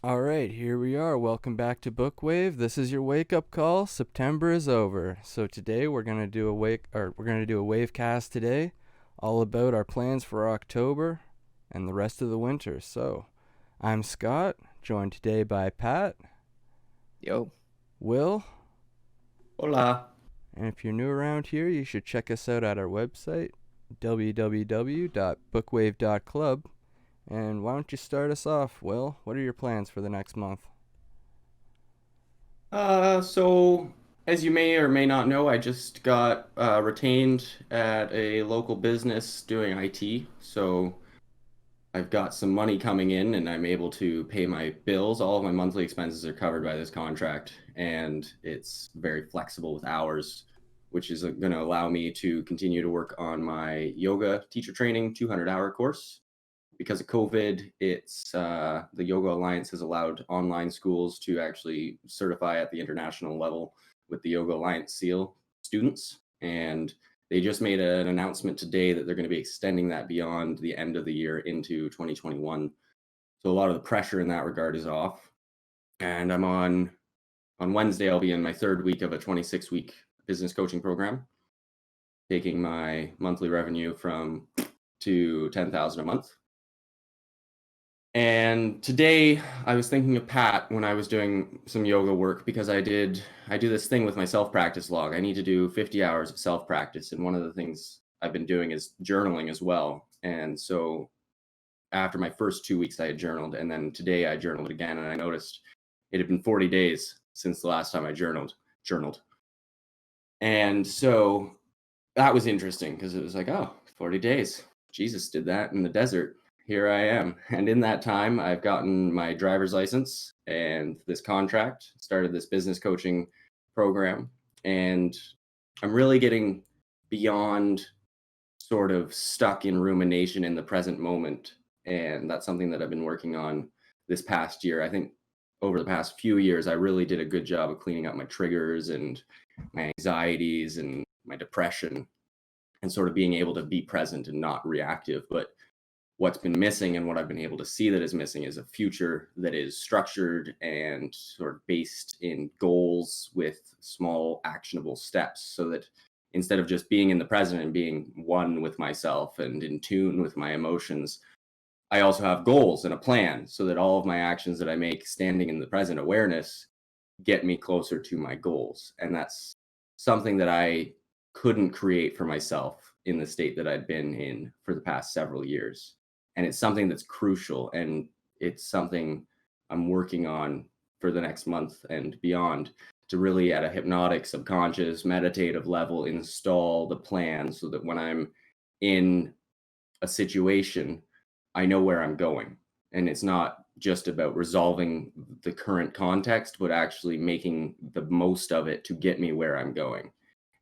All right, here we are. Welcome back to BookWave. This is your wake-up call. September is over. So today we're going to do a wave cast today all about our plans for October and the rest of the winter. So, I'm Scott, joined today by Pat, Yo. Will, Hola. and if you're new around here, you should check us out at our website www.bookwave.club. And why don't you start us off, Will? What are your plans for the next month? So as you may or may not know, I just got retained at a local business doing IT. So I've got some money coming in and I'm able to pay my bills. All of my monthly expenses are covered by this contract, and it's very flexible with hours, which is going to allow me to continue to work on my yoga teacher training 200-hour course. Because of COVID, it's the Yoga Alliance has allowed online schools to actually certify at the international level with the Yoga Alliance seal students. And they just made an announcement today that they're going to be extending that beyond the end of the year into 2021. So a lot of the pressure in that regard is off. And I'm on Wednesday, I'll be in my third week of a 26-week business coaching program, taking my monthly revenue from to 10,000 a month. And today I was thinking of Pat when I was doing some yoga work, because I do this thing with my self-practice log. I need to do 50 hours of self-practice. And one of the things I've been doing is journaling as well. And so after my first 2 weeks, I had journaled. And then today I journaled again. And I noticed it had been 40 days since the last time I journaled. And so that was interesting, because it was like, oh, 40 days. Jesus did that in the desert. Here I am. And in that time, I've gotten my driver's license and this contract, started this business coaching program. And I'm really getting beyond sort of stuck in rumination in the present moment. And that's something that I've been working on this past year. I think over the past few years, I really did a good job of cleaning up my triggers and my anxieties and my depression, and sort of being able to be present and not reactive. But what's been missing, and what I've been able to see that is missing, is a future that is structured and sort of based in goals with small actionable steps, so that instead of just being in the present and being one with myself and in tune with my emotions, I also have goals and a plan, so that all of my actions that I make standing in the present awareness get me closer to my goals. And that's something that I couldn't create for myself in the state that I'd been in for the past several years. And it's something that's crucial, and it's something I'm working on for the next month and beyond, to really, at a hypnotic, subconscious, meditative level, install the plan so that when I'm in a situation, I know where I'm going. And it's not just about resolving the current context, but actually making the most of it to get me where I'm going.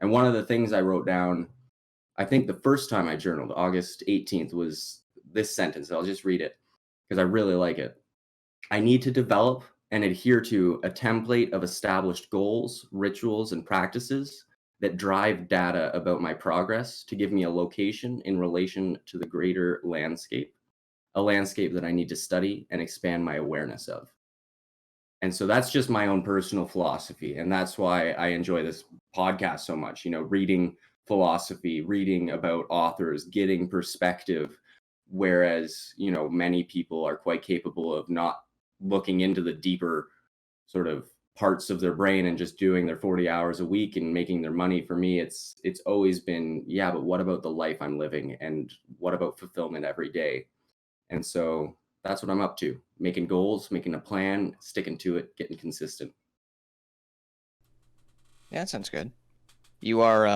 And one of the things I wrote down, I think the first time I journaled, August 18th, was this sentence. I'll just read it because I really like it. I need to develop and adhere to a template of established goals, rituals, and practices that drive data about my progress to give me a location in relation to the greater landscape, a landscape that I need to study and expand my awareness of. And so that's just my own personal philosophy. And that's why I enjoy this podcast so much, reading philosophy, reading about authors, getting perspective. Whereas, many people are quite capable of not looking into the deeper sort of parts of their brain and just doing their 40 hours a week and making their money. For me, it's always been, yeah, but what about the life I'm living? And what about fulfillment every day? And so that's what I'm up to, making goals, making a plan, sticking to it, getting consistent. Yeah, that sounds good. You are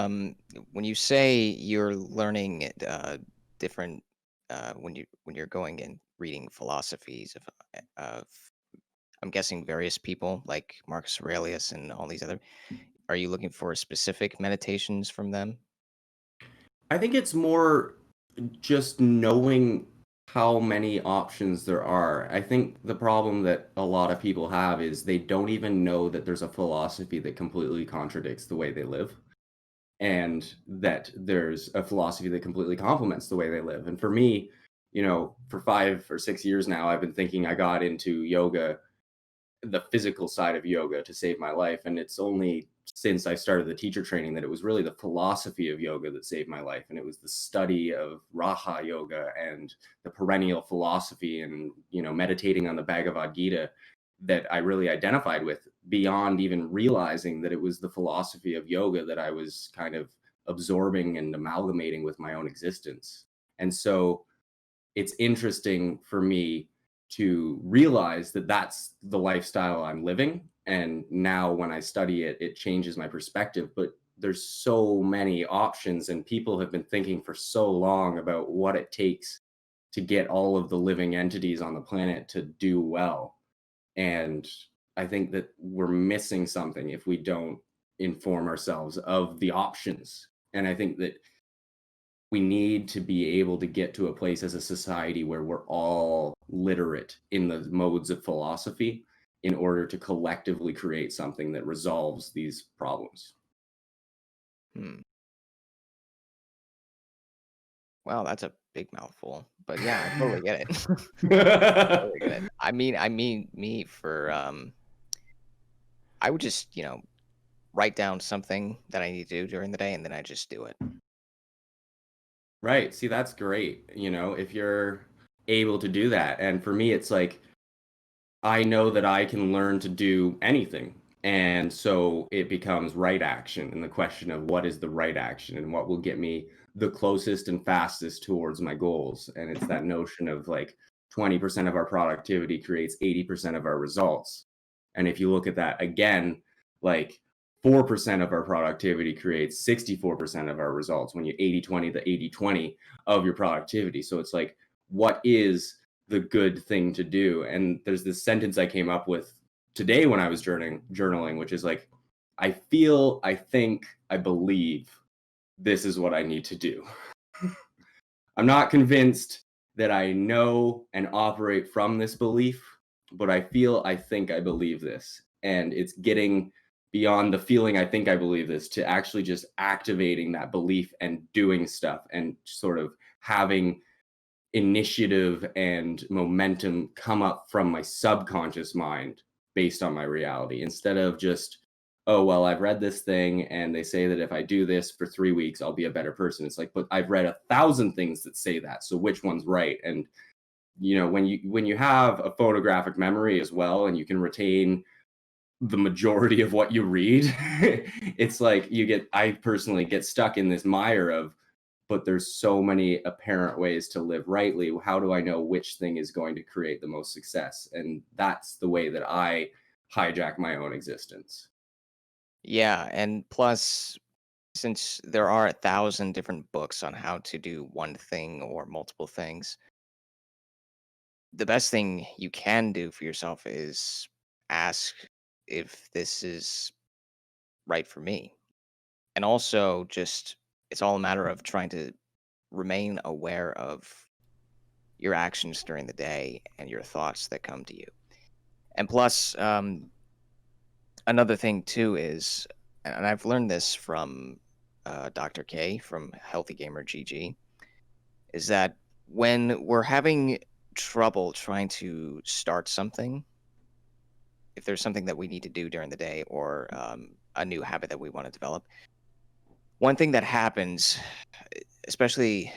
when you say you're learning different when you're going and reading philosophies of I'm guessing various people like Marcus Aurelius and all these other. Are you looking for specific meditations from them? I think it's more just knowing how many options there are. I think the problem that a lot of people have is they don't even know that there's a philosophy that completely contradicts the way they live, and that there's a philosophy that completely complements the way they live. And for me, for 5 or 6 years now, I've been thinking I got into yoga the physical side of yoga to save my life. And it's only since I started the teacher training that it was really the philosophy of yoga that saved my life. And it was the study of Raha yoga and the perennial philosophy and, meditating on the Bhagavad Gita that I really identified with, beyond even realizing that it was the philosophy of yoga that I was kind of absorbing and amalgamating with my own existence. And so it's interesting for me to realize that that's the lifestyle I'm living. And now when I study it, it changes my perspective. But there's so many options, and people have been thinking for so long about what it takes to get all of the living entities on the planet to do well. And I think that we're missing something if we don't inform ourselves of the options. And I think that we need to be able to get to a place as a society where we're all literate in the modes of philosophy in order to collectively create something that resolves these problems. Wow, that's a big mouthful. But yeah, I totally get it. Totally get it. I mean, me for I would just, write down something that I need to do during the day, and then I just do it. Right. See, that's great. If you're able to do that. And for me, it's like, I know that I can learn to do anything. And so it becomes right action, and the question of what is the right action and what will get me the closest and fastest towards my goals. And it's that notion of like 20% of our productivity creates 80% of our results. And if you look at that again, like 4% of our productivity creates 64% of our results when you 80/20 the 80/20 of your productivity. So it's like, what is the good thing to do? And there's this sentence I came up with today when I was journaling, which is like, I feel, I think, I believe this is what I need to do. I'm not convinced that I know and operate from this belief, but I feel, I think, I believe this. And it's getting beyond the feeling, I think I believe this, to actually just activating that belief and doing stuff and sort of having initiative and momentum come up from my subconscious mind based on my reality, instead of just, oh, well, I've read this thing and they say that if I do this for 3 weeks, I'll be a better person. It's like, but I've read 1,000 things that say that. So which one's right? And when you have a photographic memory as well, and you can retain the majority of what you read, it's like I personally get stuck in this mire of, but there's so many apparent ways to live rightly. How do I know which thing is going to create the most success? And that's the way that I hijack my own existence. Yeah, and plus, since there are 1,000 different books on how to do one thing or multiple things, the best thing you can do for yourself is ask if this is right for me. And also, just it's all a matter of trying to remain aware of your actions during the day and your thoughts that come to you. And plus, another thing too is, and I've learned this from Dr. K from Healthy Gamer GG, is that when we're having trouble trying to start something, if there's something that we need to do during the day or a new habit that we want to develop, one thing that happens, especially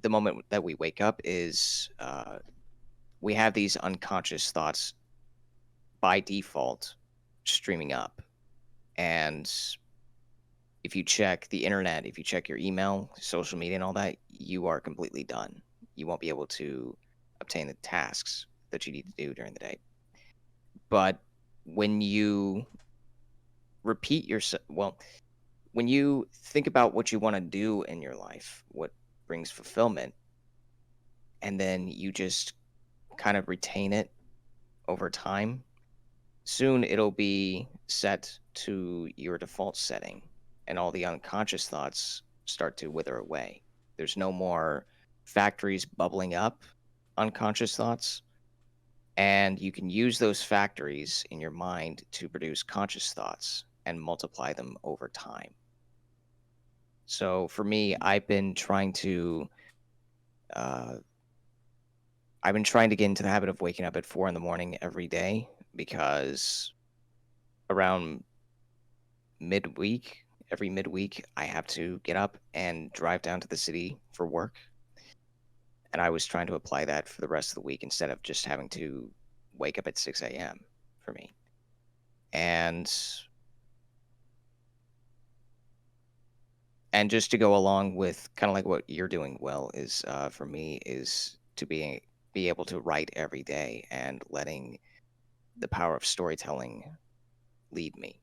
the moment that we wake up, is we have these unconscious thoughts by default streaming up. And if you check the internet, if you check your email, social media, and all that, you are completely done. You won't be able to obtain the tasks that you need to do during the day. But when you repeat yourself, well, when you think about what you want to do in your life, what brings fulfillment, and then you just kind of retain it over time, soon it'll be set to your default setting, and all the unconscious thoughts start to wither away. There's no more factories bubbling up unconscious thoughts, and you can use those factories in your mind to produce conscious thoughts and multiply them over time. So for me, uh, I've been trying to get into the habit of waking up at 4 in the morning every day because around every midweek, I have to get up and drive down to the city for work. And I was trying to apply that for the rest of the week instead of just having to wake up at 6 a.m. for me. And just to go along with kind of like what you're doing well is for me is to be able to write every day and letting the power of storytelling lead me.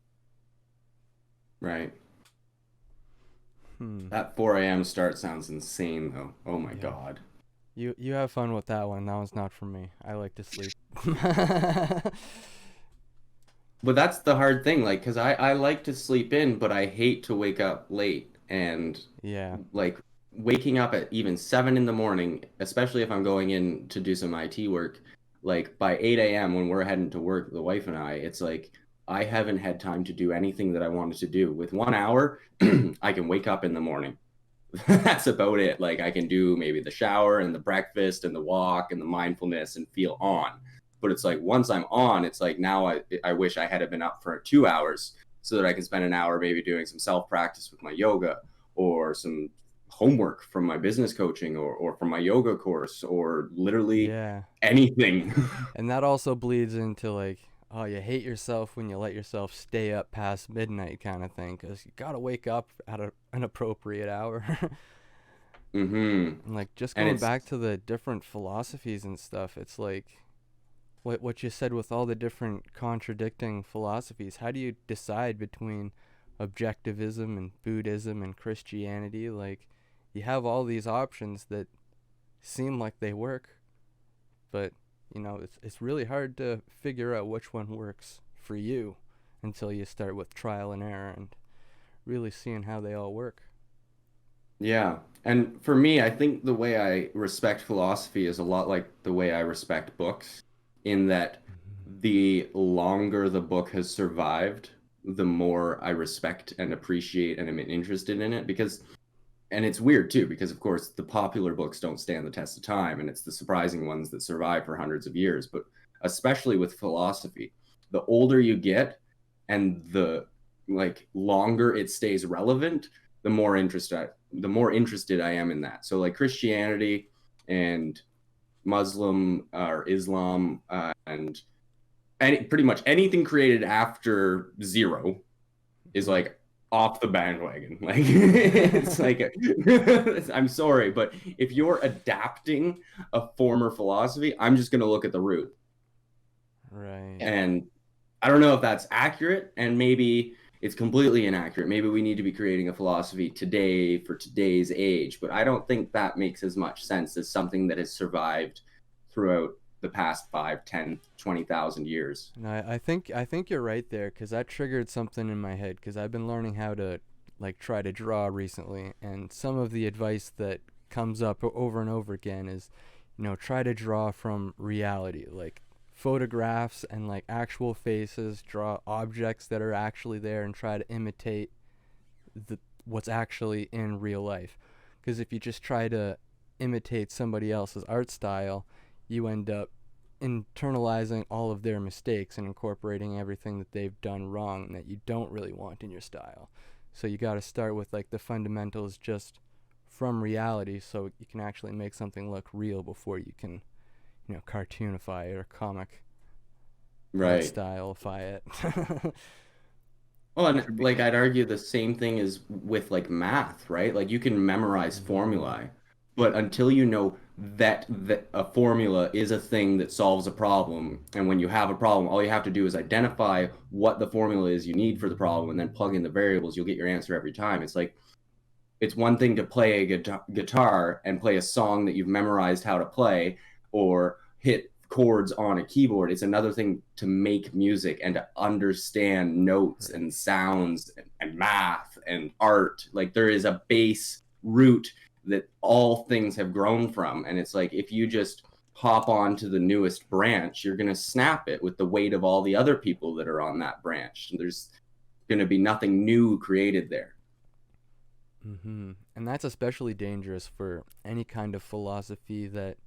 Right. Hmm. That 4 a.m. start sounds insane, though. Oh my Yeah. God. You have fun with that one. That one's not for me. I like to sleep. But that's the hard thing, like, because I like to sleep in, but I hate to wake up late. And Yeah. like waking up at even 7 in the morning, especially if I'm going in to do some IT work, like by 8 a.m. when we're heading to work, the wife and I, it's like I haven't had time to do anything that I wanted to do. With 1 hour, I can wake up in the morning. That's about it. Like I can do maybe the shower and the breakfast and the walk and the mindfulness and feel on. But it's like once I'm on, it's like now I wish I had been up for 2 hours so that I can spend an hour maybe doing some self practice with my yoga or some homework from my business coaching or from my yoga course or literally Yeah. anything. And that also bleeds into like, oh, you hate yourself when you let yourself stay up past midnight kind of thing, because you gotta wake up at an appropriate hour. Mm-hmm. And like just And going it's back to the different philosophies and stuff, it's like what you said with all the different contradicting philosophies. How do you decide between objectivism and Buddhism and Christianity? Like you have all these options that seem like they work, but it's really hard to figure out which one works for you until you start with trial and error and really seeing how they all work. Yeah. And for me, I think the way I respect philosophy is a lot like the way I respect books, in that Mm-hmm. the longer the book has survived, the more I respect and appreciate and am interested in it. And it's weird too, because of course the popular books don't stand the test of time, and it's the surprising ones that survive for hundreds of years. But especially with philosophy, the older you get and the like longer it stays relevant, the more interested I am in that. So like Christianity and Muslim or Islam and pretty much anything created after zero is Mm-hmm. like off the bandwagon. Like it's like I'm sorry, but if you're adapting a former philosophy, I'm just going to look at the root. Right. Yeah. And I don't know if that's accurate, and maybe it's completely inaccurate. Maybe we need to be creating a philosophy today for today's age, but I don't think that makes as much sense as something that has survived throughout the past 5, 10, 20,000 years. No, I think you're right there, because that triggered something in my head, because I've been learning how to like try to draw recently, and some of the advice that comes up over and over again is, try to draw from reality, like photographs and like actual faces, draw objects that are actually there and try to imitate what's actually in real life. Because if you just try to imitate somebody else's art style, you end up internalizing all of their mistakes and incorporating everything that they've done wrong that you don't really want in your style. So you got to start with like the fundamentals just from reality, so you can actually make something look real before you can, cartoonify it or comic art Right. styleify it. Well, and For me, like I'd argue the same thing is with like math, right? Like you can memorize Mm-hmm. formulae, but until you know that a formula is a thing that solves a problem, and when you have a problem, all you have to do is identify what the formula is you need for the problem, and then plug in the variables, you'll get your answer every time. It's like it's one thing to play a guitar and play a song that you've memorized how to play or hit chords on a keyboard. It's another thing to make music and to understand notes Right. and sounds and math and art. Like there is a base root that all things have grown from. And it's like if you just hop on to the newest branch, you're going to snap it with the weight of all the other people that are on that branch. And there's going to be nothing new created there. Mm-hmm. And that's especially dangerous for any kind of philosophy that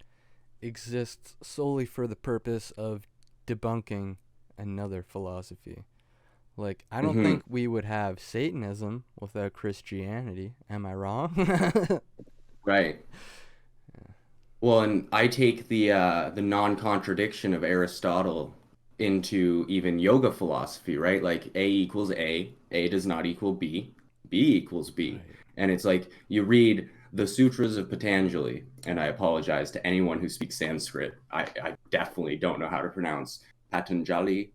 exists solely for the purpose of debunking another philosophy. Like, I don't Hmm. think we would have Satanism without Christianity. Am I wrong? Right. Well, and I take the non-contradiction of Aristotle into even yoga philosophy, right? Like A equals A does not equal B equals B. Right. And it's like you read the Sutras of Patanjali, and I apologize to anyone who speaks Sanskrit. I definitely don't know how to pronounce Patanjali.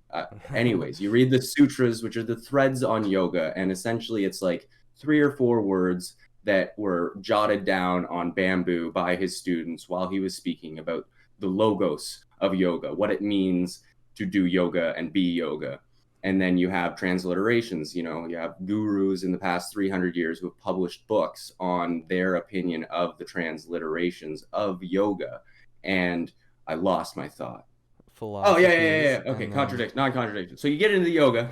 Anyways, you read the sutras, which are the threads on yoga, and essentially it's like 3 or 4 words that were jotted down on bamboo by his students while he was speaking about the logos of yoga, what it means to do yoga and be yoga. And then you have transliterations, you have gurus in the past 300 years who have published books on their opinion of the transliterations of yoga. And I lost my thought. Oh, yeah, yeah, yeah, Philosophies, yeah. Okay, and then contradiction, non-contradiction. So you get into the yoga,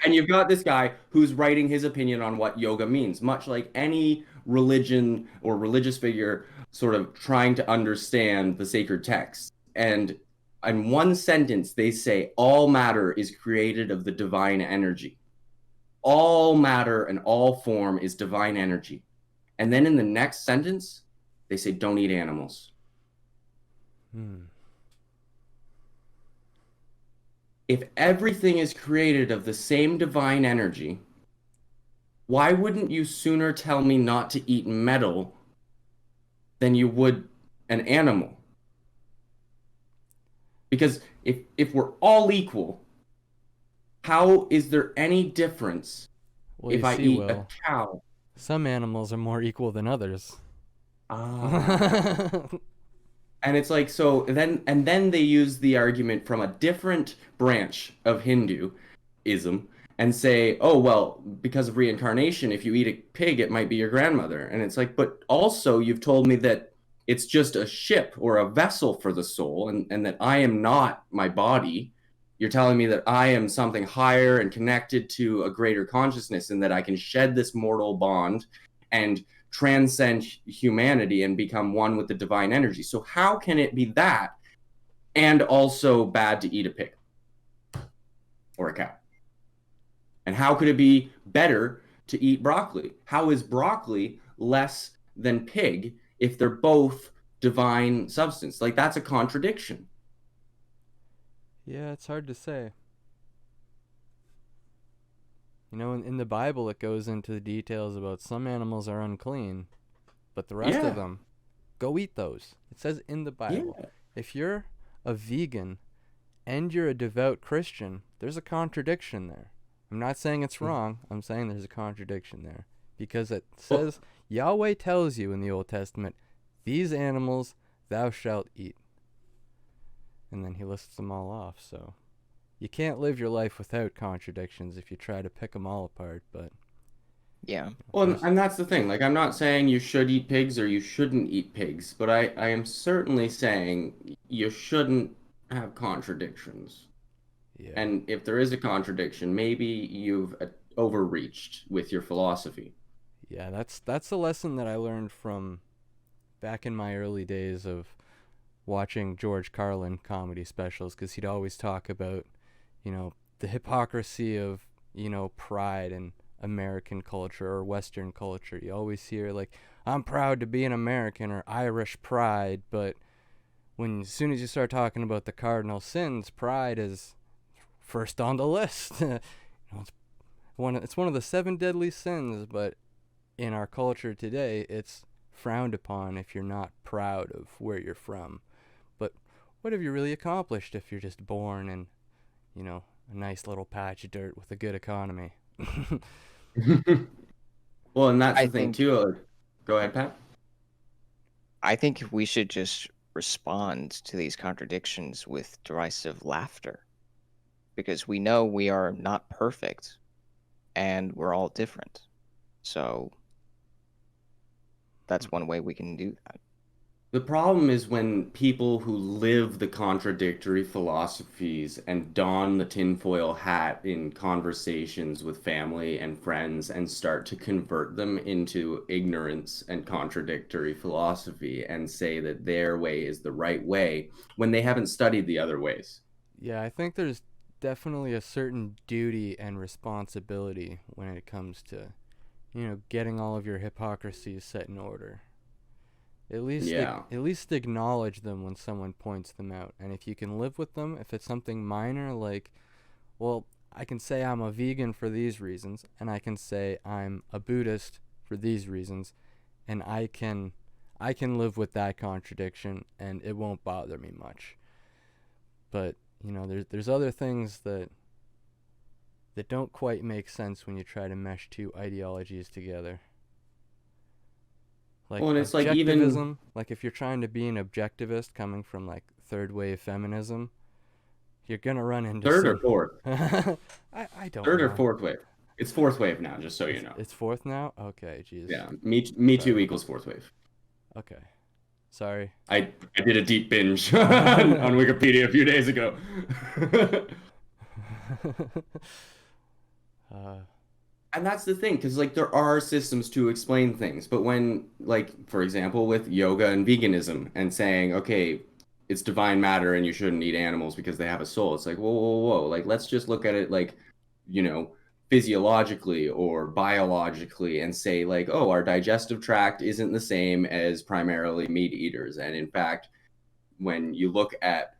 and you've got this guy who's writing his opinion on what yoga means, much like any religion or religious figure sort of trying to understand the sacred texts. And in one sentence, they say, all matter is created of the divine energy. All matter and all form is divine energy. And then in the next sentence, they say, don't eat animals. If everything is created of the same divine energy, why wouldn't you sooner tell me not to eat metal than you would an animal? Because if we're all equal, how is there any difference well, you if I see, eat a Will, cow? some animals are more equal than others. Ah. And it's like, so then they use the argument from a different branch of Hinduism and say, oh, well, because of reincarnation, if you eat a pig, it might be your grandmother. And it's like, but also you've told me that it's just a ship or a vessel for the soul, and that I am not my body. You're telling me that I am something higher and connected to a greater consciousness, and that I can shed this mortal bond and transcend humanity and become one with the divine energy. So how can it be that and also bad to eat a pig or a cow? And how could it be better to eat broccoli? How is broccoli less than pig if they're both divine substance? Like, that's a contradiction. Yeah, it's hard to say. In the Bible, it goes into the details about some animals are unclean, but the rest of Yeah. them, go eat those. It says in the Bible. Yeah. If you're a vegan and you're a devout Christian, there's a contradiction there. I'm not saying it's wrong. I'm saying there's a contradiction there. Because it Well, says, Yahweh tells you in the Old Testament, these animals thou shalt eat. And then he lists them all off, so you can't live your life without contradictions if you try to pick them all apart, but Yeah. well, there's and that's the thing. Like, I'm not saying you should eat pigs or you shouldn't eat pigs, but I am certainly saying you shouldn't have contradictions. yeah. And if there is a contradiction, maybe you've overreached with your philosophy. Yeah, that's a lesson that I learned from back in my early days of watching George Carlin comedy specials, because he'd always talk about, the hypocrisy of, pride in American culture or Western culture. You always hear, like, I'm proud to be an American, or Irish pride, but as soon as you start talking about the cardinal sins, pride is first on the list. It's one of the 7 deadly sins, but in our culture today, it's frowned upon if you're not proud of where you're from. But what have you really accomplished if you're just born in, a nice little patch of dirt with a good economy? Well, and that's I the thing think too. Go ahead, Pat. I think we should just respond to these contradictions with derisive laughter because we know we are not perfect and we're all different. So that's one way we can do that. The problem is when people who live the contradictory philosophies and don the tinfoil hat in conversations with family and friends and start to convert them into ignorance and contradictory philosophy and say that their way is the right way when they haven't studied the other ways. Yeah, I think there's definitely a certain duty and responsibility when it comes to, getting all of your hypocrisies set in order. Yeah. At least acknowledge them when someone points them out. And if you can live with them, if it's something minor like, well, I can say I'm a vegan for these reasons, and I can say I'm a Buddhist for these reasons, and I can live with that contradiction and it won't bother me much. But, there's other things that don't quite make sense when you try to mesh two ideologies together. Well, Like and it's like even objectivism, like if you're trying to be an objectivist coming from like third wave feminism, you're gonna run into third or some. fourth, I don't third or know. fourth wave. It's fourth wave now, just so you know. It's fourth now. Okay, jeez. Yeah, me too Sorry. equals fourth wave. Okay, sorry. I did a deep binge on Wikipedia a few days ago. uh, And that's the thing, because like there are systems to explain things, but when like for example with yoga and veganism and saying, okay, it's divine matter and you shouldn't eat animals because they have a soul, it's like whoa, like let's just look at it like, you know, physiologically or biologically and say like, oh, our digestive tract isn't the same as primarily meat eaters, and in fact, when you look at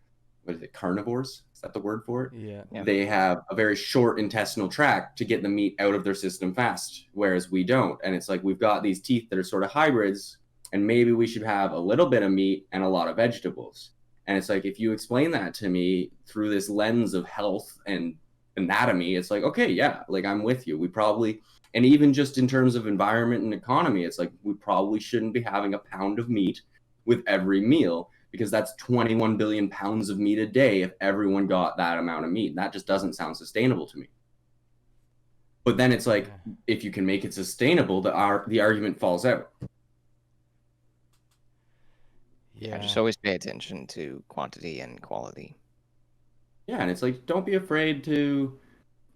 what is it, carnivores? Is that the word for it? yeah. Yeah. They have a very short intestinal tract to get the meat out of their system fast, whereas we don't. And it's like we've got these teeth that are sort of hybrids, and maybe we should have a little bit of meat and a lot of vegetables. And it's like if you explain that to me through this lens of health and anatomy, it's like, okay, yeah, like I'm with you. We probably, and even just in terms of environment and economy, it's like we probably shouldn't be having a pound of meat with every meal, because that's 21 billion pounds of meat a day if everyone got that amount of meat. That just doesn't sound sustainable to me. But then it's like, Yeah. if you can make it sustainable, the argument falls out. Yeah, just Yeah. always pay attention to quantity and quality. Yeah, and it's like, don't be afraid to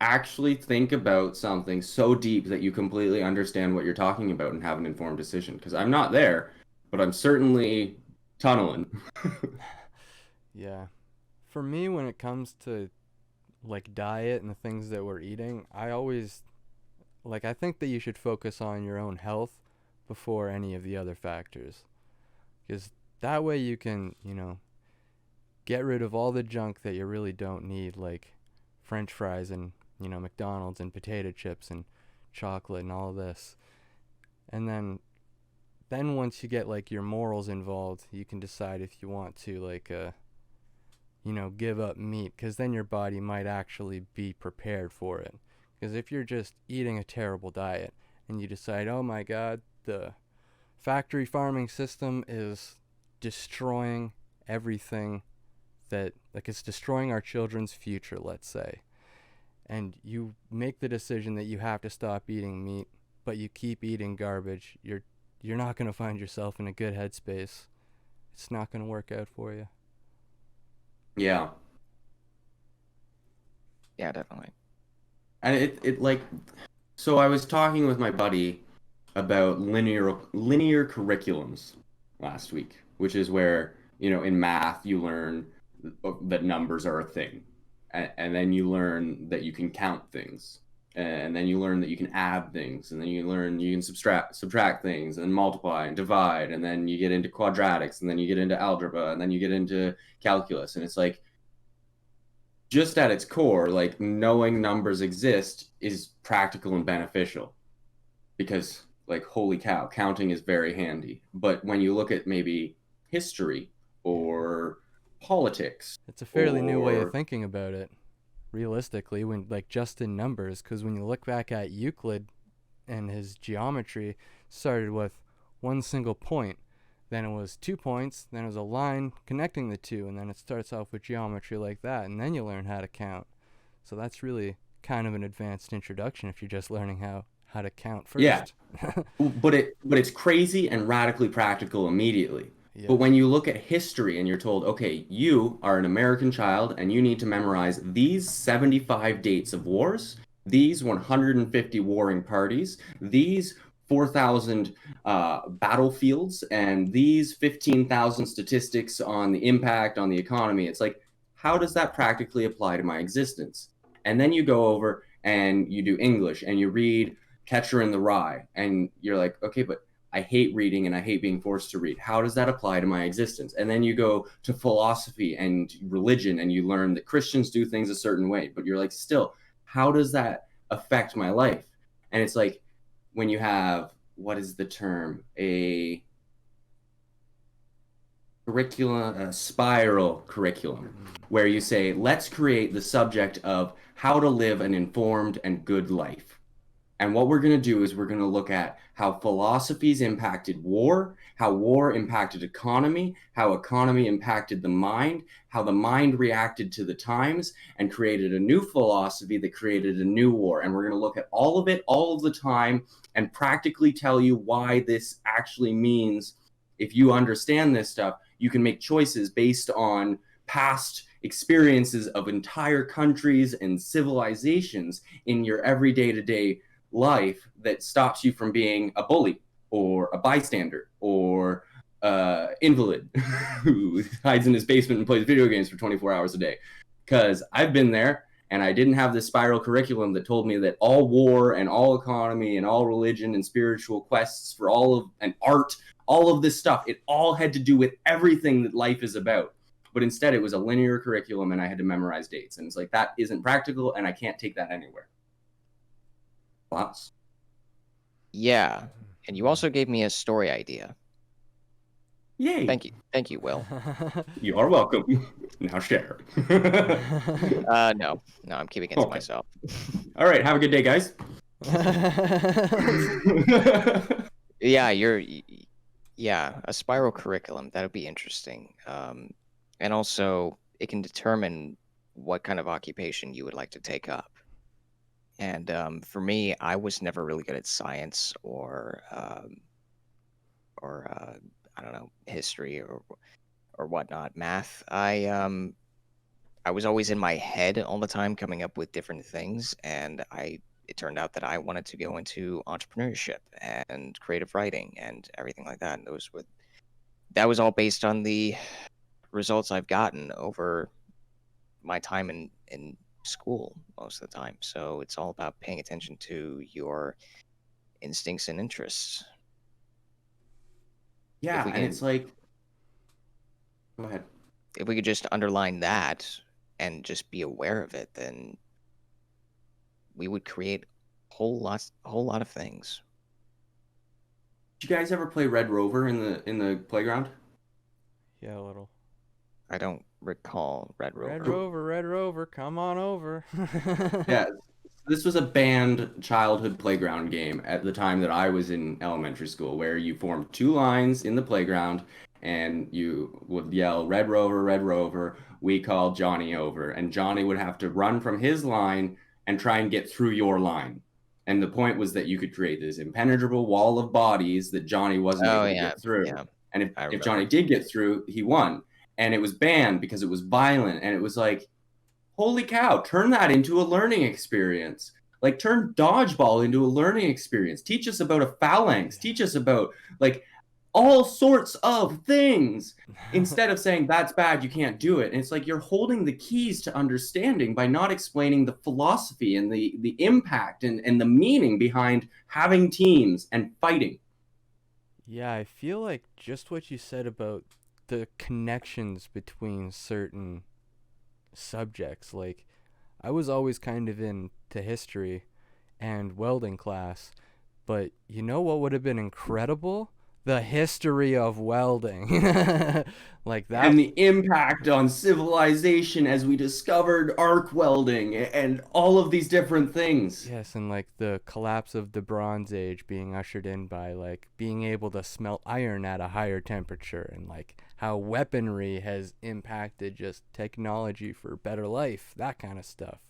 actually think about something so deep that you completely understand what you're talking about and have an informed decision. Because I'm not there, but I'm certainly tunneling. Yeah. For me, when it comes to like diet and the things that we're eating, I always I think that you should focus on your own health before any of the other factors. Because that way you can, get rid of all the junk that you really don't need, like French fries and, McDonald's and potato chips and chocolate and all of this. And then once you get like your morals involved, you can decide if you want to give up meat, because then your body might actually be prepared for it. Because if you're just eating a terrible diet and you decide, oh my god, the factory farming system is destroying everything that, like, it's destroying our children's future, let's say, and you make the decision that you have to stop eating meat, but you keep eating garbage, you're not going to find yourself in a good headspace. It's not going to work out for you. Yeah. Yeah, definitely. And it like, so I was talking with my buddy about linear curriculums last week, which is where, in math you learn that numbers are a thing, and then you learn that you can count things, and then you learn that you can add things, and then you learn you can subtract things and multiply and divide, and then you get into quadratics, and then you get into algebra, and then you get into calculus. And it's like, just at its core, like knowing numbers exist is practical and beneficial, because like holy cow, counting is very handy. But when you look at maybe history Yeah. or politics It's a fairly new way of or thinking about it, realistically, when like just in numbers, because when you look back at Euclid and his geometry, started with one single point, then it was 2 points, then it was a line connecting the two, and then it starts off with geometry like that, and then you learn how to count. So that's really kind of an advanced introduction if you're just learning how to count yeah, first. but it's crazy and radically practical immediately. But Yeah. when you look at history and you're told, okay, you are an American child and you need to memorize these 75 dates of wars, these 150 warring parties, these 4,000 battlefields, and these 15,000 statistics on the impact on the economy, it's like, how does that practically apply to my existence? And then you go over and you do English and you read Catcher in the Rye, and you're like, okay, but I hate reading and I hate being forced to read. How does that apply to my existence? And then you go to philosophy and religion and you learn that Christians do things a certain way, but you're like, still, how does that affect my life? And it's like when you have, what is the term? A curriculum, a spiral curriculum, where you say, let's create the subject of how to live an informed and good life. And what we're going to do is we're going to look at how philosophies impacted war, how war impacted economy, how economy impacted the mind, how the mind reacted to the times and created a new philosophy that created a new war. And we're going to look at all of it all of the time and practically tell you why this actually means. If you understand this stuff, you can make choices based on past experiences of entire countries and civilizations in your everyday to-day life that stops you from being a bully or a bystander or invalid who hides in his basement and plays video games for 24 hours a day. Because I've been there, and I didn't have this spiral curriculum that told me that all war and all economy and all religion and spiritual quests for all of and art, all of this stuff, it all had to do with everything that life is about. But instead it was a linear curriculum and I had to memorize dates. And it's like, that isn't practical and I can't take that anywhere. Thoughts? Yeah. And you also gave me a story idea. Yay. Thank you, Will. You are welcome. Now share. No, I'm keeping it to myself. All right, have a good day, guys. Yeah, a spiral curriculum, that would be interesting. And also it can determine what kind of occupation you would like to take up. And for me, I was never really good at science or I don't know, history or whatnot, math. I was always in my head all the time, coming up with different things, and it turned out that I wanted to go into entrepreneurship and creative writing and everything like that. And that was all based on the results I've gotten over my time in school most of the time. So it's all about paying attention to your instincts and interests. Yeah, and it's like, go ahead. If we could just underline that and just be aware of it, then we would create a whole lot of things. Did you guys ever play Red Rover in the playground? Yeah, a little. I don't recall Red Rover. Red Rover, come on over. Yeah, this was a banned childhood playground game at the time that I was in elementary school, where you formed two lines in the playground and you would yell, Red Rover, we call Johnny over. And Johnny would have to run from his line and try and get through your line. And the point was that you could create this impenetrable wall of bodies that Johnny wasn't able to get through. Yeah. And if Johnny did get through, he won. And it was banned because it was violent. And it was like, holy cow, turn that into a learning experience. Like, turn dodgeball into a learning experience. Teach us about a phalanx. Teach us about, like, all sorts of things. Instead of saying, that's bad, you can't do it. And it's like, you're holding the keys to understanding by not explaining the philosophy and the impact and the meaning behind having teams and fighting. Yeah, I feel like just what you said about the connections between certain subjects, like I was always kind of into history and welding class, but you know what would have been incredible? The history of welding. Like that, and the impact on civilization as we discovered arc welding and all of these different things. Yes, and like the collapse of the Bronze Age being ushered in by like being able to smelt iron at a higher temperature, and like how weaponry has impacted just technology for better life, that kind of stuff.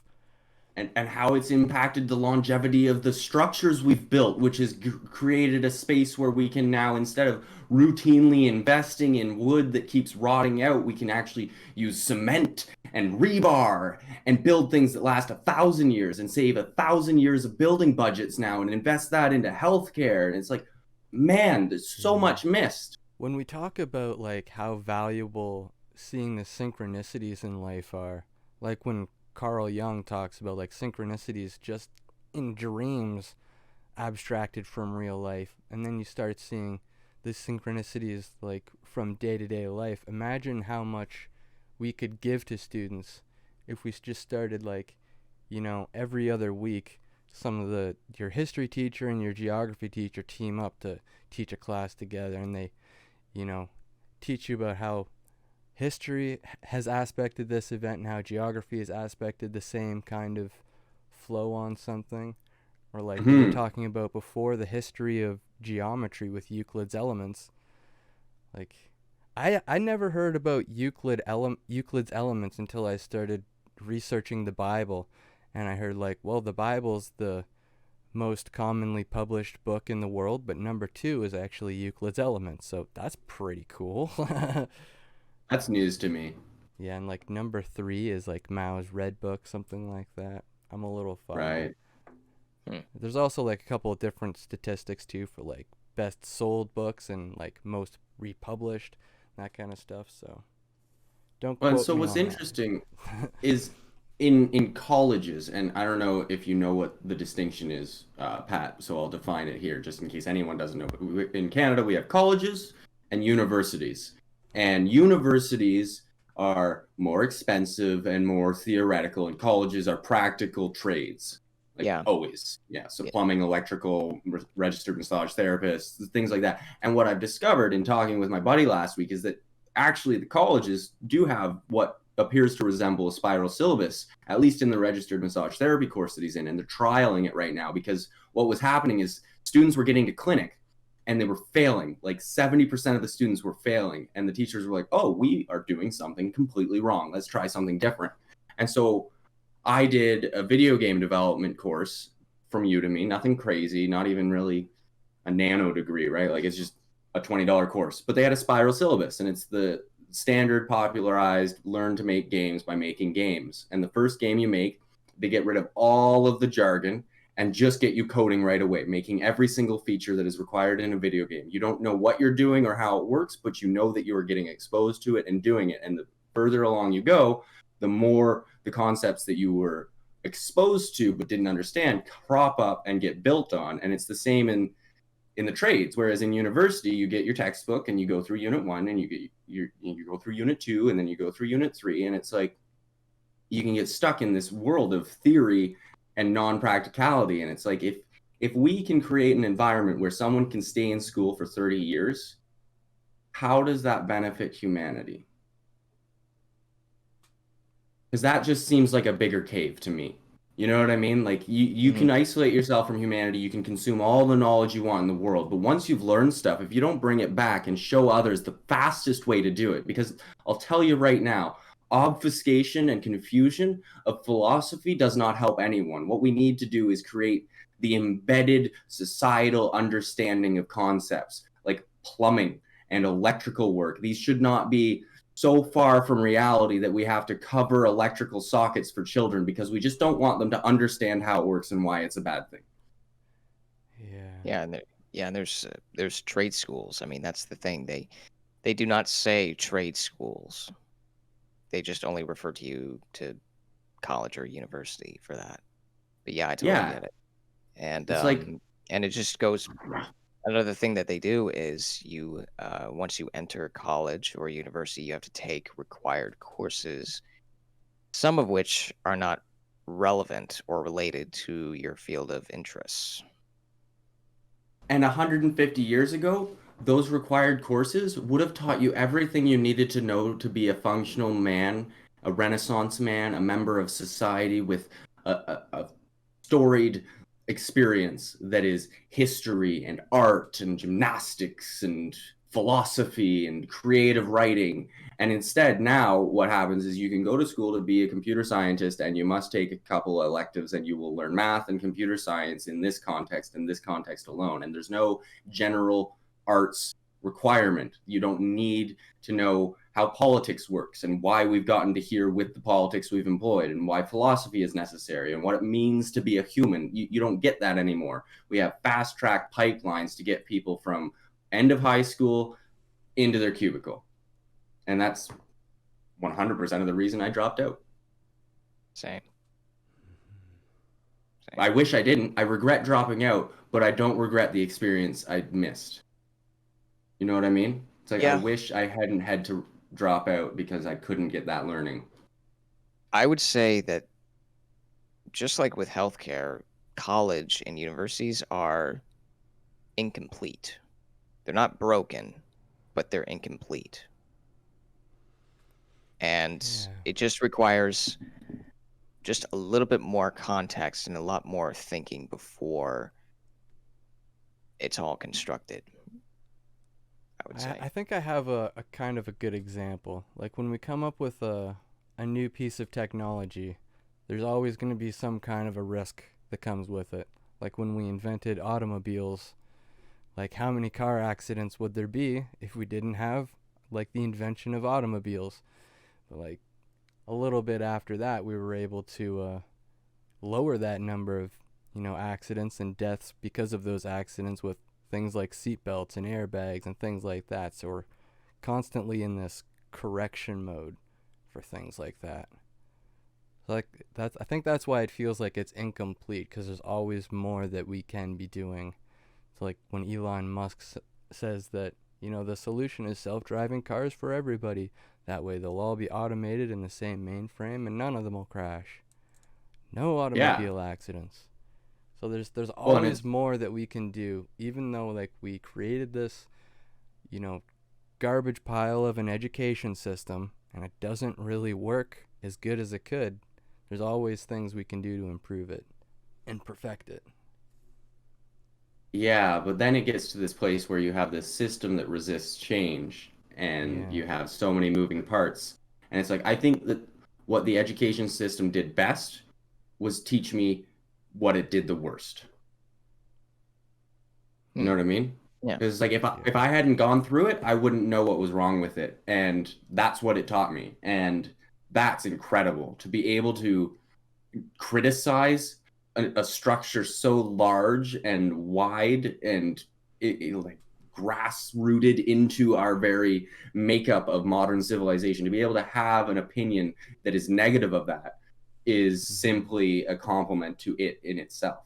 And how it's impacted the longevity of the structures we've built, which has created a space where we can now, instead of routinely investing in wood that keeps rotting out, we can actually use cement and rebar and build things that last 1,000 years and save 1,000 years of building budgets now and invest that into healthcare. And it's like, man, there's so much missed. When we talk about like how valuable seeing the synchronicities in life are. Like when Carl Jung talks about like synchronicities just in dreams abstracted from real life, and then you start seeing the synchronicities like from day-to-day life. Imagine how much we could give to students if we just started like, every other week some of your history teacher and your geography teacher team up to teach a class together, and they, you know, teach you about how history has aspected this event and how geography has aspected the same kind of flow on something. Or like we were talking about before, the history of geometry with Euclid's elements. Like I never heard about Euclid's elements until I started researching the Bible, and I heard like, well, the Bible's the most commonly published book in the world, but number 2 is actually Euclid's elements. So that's pretty cool. That's news to me. Yeah, and like number 3 is like Mao's Red Book, something like that. I'm a little fuzzy. Right. There's also like a couple of different statistics too for like best sold books and like most republished, that kind of stuff. So don't quote And so me what's on that. interesting is in colleges, and I don't know if you know what the distinction is, Pat, so I'll define it here just in case anyone doesn't know. But in Canada, we have colleges and universities. And universities are more expensive and more theoretical, and colleges are practical trades. Like Yeah. always. Yeah. So Yeah. plumbing, electrical, registered massage therapists, things like that. And what I've discovered in talking with my buddy last week is that actually the colleges do have what appears to resemble a spiral syllabus, at least in the registered massage therapy course that he's in. And they're trialing it right now because what was happening is students were getting to clinic and they were failing. Like 70% of the students were failing. And the teachers were like, oh, we are doing something completely wrong. Let's try something different. And so I did a video game development course from Udemy, nothing crazy, not even really a nano degree, right? Like it's just a $20 course, but they had a spiral syllabus, and it's the standard popularized learn to make games by making games. And the first game you make, they get rid of all of the jargon and just get you coding right away, making every single feature that is required in a video game. You don't know what you're doing or how it works, but you know that you are getting exposed to it and doing it. And the further along you go, the more the concepts that you were exposed to but didn't understand crop up and get built on. And it's the same in the trades, whereas in university you get your textbook and you go through unit 1 and you go through unit 2 and then you go through unit 3, and it's like you can get stuck in this world of theory and non-practicality. And it's like if we can create an environment where someone can stay in school for 30 years, how does that benefit humanity? Because that just seems like a bigger cave to me. You know what I mean? Like you can isolate yourself from humanity. You can consume all the knowledge you want in the world. But once you've learned stuff, if you don't bring it back and show others the fastest way to do it, because I'll tell you right now, obfuscation and confusion of philosophy does not help anyone. What we need to do is create the embedded societal understanding of concepts like plumbing and electrical work. These should not be so far from reality that we have to cover electrical sockets for children because we just don't want them to understand how it works and why it's a bad thing. Yeah, and there's trade schools. I mean, that's the thing. They do not say trade schools. They just only refer to you to college or university for that. But yeah, I totally get it. And it's like, and it just goes. Another thing that they do is you, once you enter college or university, you have to take required courses, some of which are not relevant or related to your field of interests. And 150 years ago, those required courses would have taught you everything you needed to know to be a functional man, a Renaissance man, a member of society with a storied experience that is history and art and gymnastics and philosophy and creative writing. And instead, now what happens is you can go to school to be a computer scientist and you must take a couple electives and you will learn math and computer science in this context alone. And there's no general arts requirement. You don't need to know how politics works and why we've gotten to here with the politics we've employed and why philosophy is necessary and what it means to be a human. You don't get that anymore. We have fast track pipelines to get people from end of high school into their cubicle. And that's 100% of the reason I dropped out. Same. I wish I didn't. I regret dropping out, but I don't regret the experience I missed. You know what I mean? It's like I Yeah. wish I hadn't had to drop out because I couldn't get that learning. I would say that just like with healthcare, college and universities are incomplete. They're not broken, but they're incomplete. And it just requires just a little bit more context and a lot more thinking before it's all constructed, I would say. I think I have a kind of a good example. Like when we come up with a new piece of technology, there's always going to be some kind of a risk that comes with it. Like when we invented automobiles, like how many car accidents would there be if we didn't have like the invention of automobiles? But like a little bit after that, we were able to lower that number of, accidents and deaths because of those accidents with things like seatbelts and airbags and things like that. So we're constantly in this correction mode for things like that. Like I think that's why it feels like it's incomplete, because there's always more that we can be doing. So like when Elon Musk says that, the solution is self-driving cars for everybody. That way they'll all be automated in the same mainframe and none of them will crash. No automobile accidents. So there's always more that we can do, even though like we created this, garbage pile of an education system and it doesn't really work as good as it could. There's always things we can do to improve it and perfect it. Yeah, but then it gets to this place where you have this system that resists change and you have so many moving parts. And it's like, I think that what the education system did best was teach me what it did the worst. You know what I mean? Yeah. Because like if I hadn't gone through it, I wouldn't know what was wrong with it. And that's what it taught me. And that's incredible to be able to criticize a structure so large and wide and it like grass-rooted into our very makeup of modern civilization. To be able to have an opinion that is negative of that is simply a compliment to it in itself.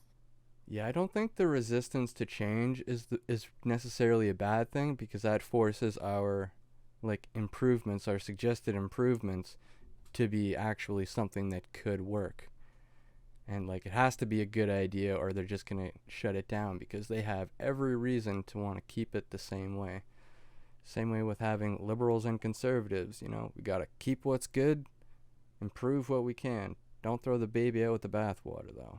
Yeah, I don't think the resistance to change is necessarily a bad thing, because that forces our improvements, our suggested improvements, to be actually something that could work. And it has to be a good idea or they're just going to shut it down, because they have every reason to want to keep it the same way. Same way with having liberals and conservatives, we got to keep what's good, improve what we can. Don't throw the baby out with the bathwater, though.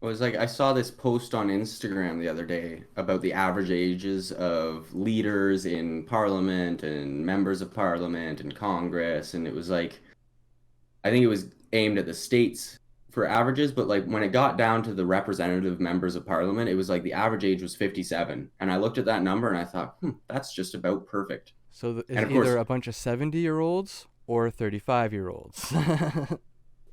It was like I saw this post on Instagram the other day about the average ages of leaders in parliament and members of parliament and Congress, and it was like, I think it was aimed at the states for averages, but like when it got down to the representative members of parliament, it was like the average age was 57. And I looked at that number and I thought, that's just about perfect. So it's either a bunch of 70-year-olds or 35-year-olds.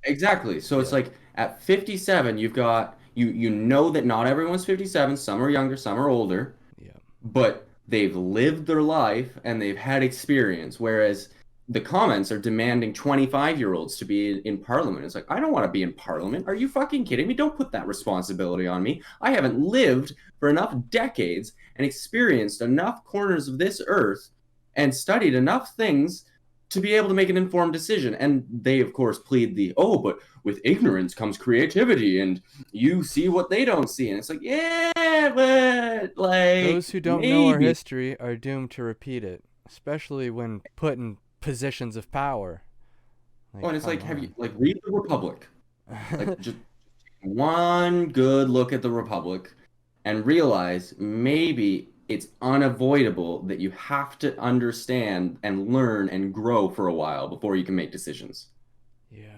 Exactly. So it's like at 57, you've got, you know that not everyone's 57. Some are younger, some are older. Yeah. But they've lived their life and they've had experience. Whereas the comments are demanding 25-year-olds to be in parliament. It's like, I don't want to be in parliament. Are you fucking kidding me? Don't put that responsibility on me. I haven't lived for enough decades and experienced enough corners of this earth and studied enough things to be able to make an informed decision. And they, of course, plead but with ignorance comes creativity and you see what they don't see. And it's like, yeah, but like... Those who don't know our history are doomed to repeat it, especially when put in positions of power. And it's like, have you, read the Republic. Just one good look at the Republic and realize maybe it's unavoidable that you have to understand and learn and grow for a while before you can make decisions. Yeah.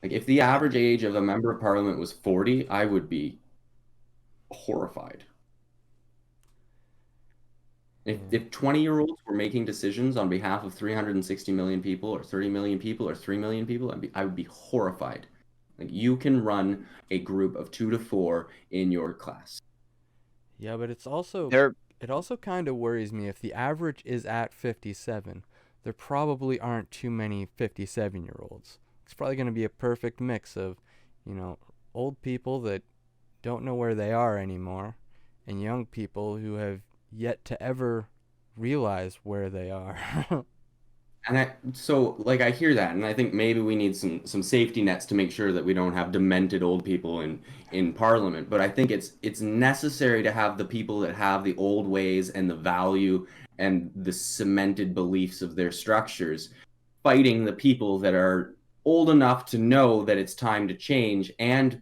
If the average age of a member of parliament was 40, I would be horrified. If 20-year-olds were making decisions on behalf of 360 million people or 30 million people or 3 million people, I would be horrified. You can run a group of 2 to 4 in your class. Yeah, but it also kind of worries me if the average is at 57. there probably aren't too many 57-year-olds. It's probably going to be a perfect mix of, old people that don't know where they are anymore and young people who have yet to ever realize where they are. And I hear that, and I think maybe we need some safety nets to make sure that we don't have demented old people in Parliament. But I think it's necessary to have the people that have the old ways and the value and the cemented beliefs of their structures fighting the people that are old enough to know that it's time to change and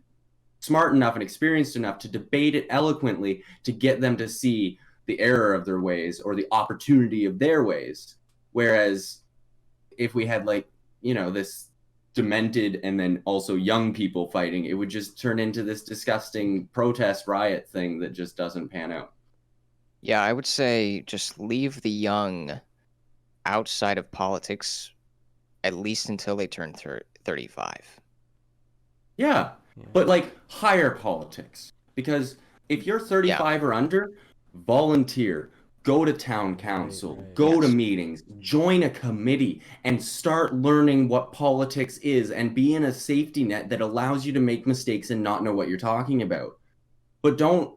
smart enough and experienced enough to debate it eloquently to get them to see the error of their ways or the opportunity of their ways. Whereas if we had this demented and then also young people fighting, it would just turn into this disgusting protest riot thing that just doesn't pan out. Yeah, I would say just leave the young outside of politics at least until they turn 35. Yeah, but higher politics. Because if you're 35 or under, volunteer, go to town council, go to meetings, join a committee, and start learning what politics is and be in a safety net that allows you to make mistakes and not know what you're talking about. But don't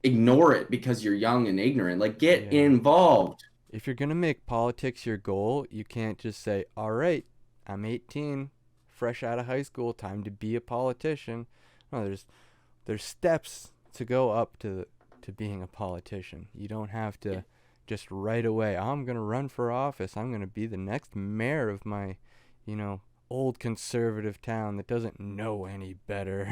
ignore it because you're young and ignorant. Get involved. If you're going to make politics your goal, you can't just say, all right, I'm 18, fresh out of high school, time to be a politician. No, there's steps to go up to being a politician. You don't have to just right away, I'm going to run for office. I'm going to be the next mayor of my, old conservative town that doesn't know any better.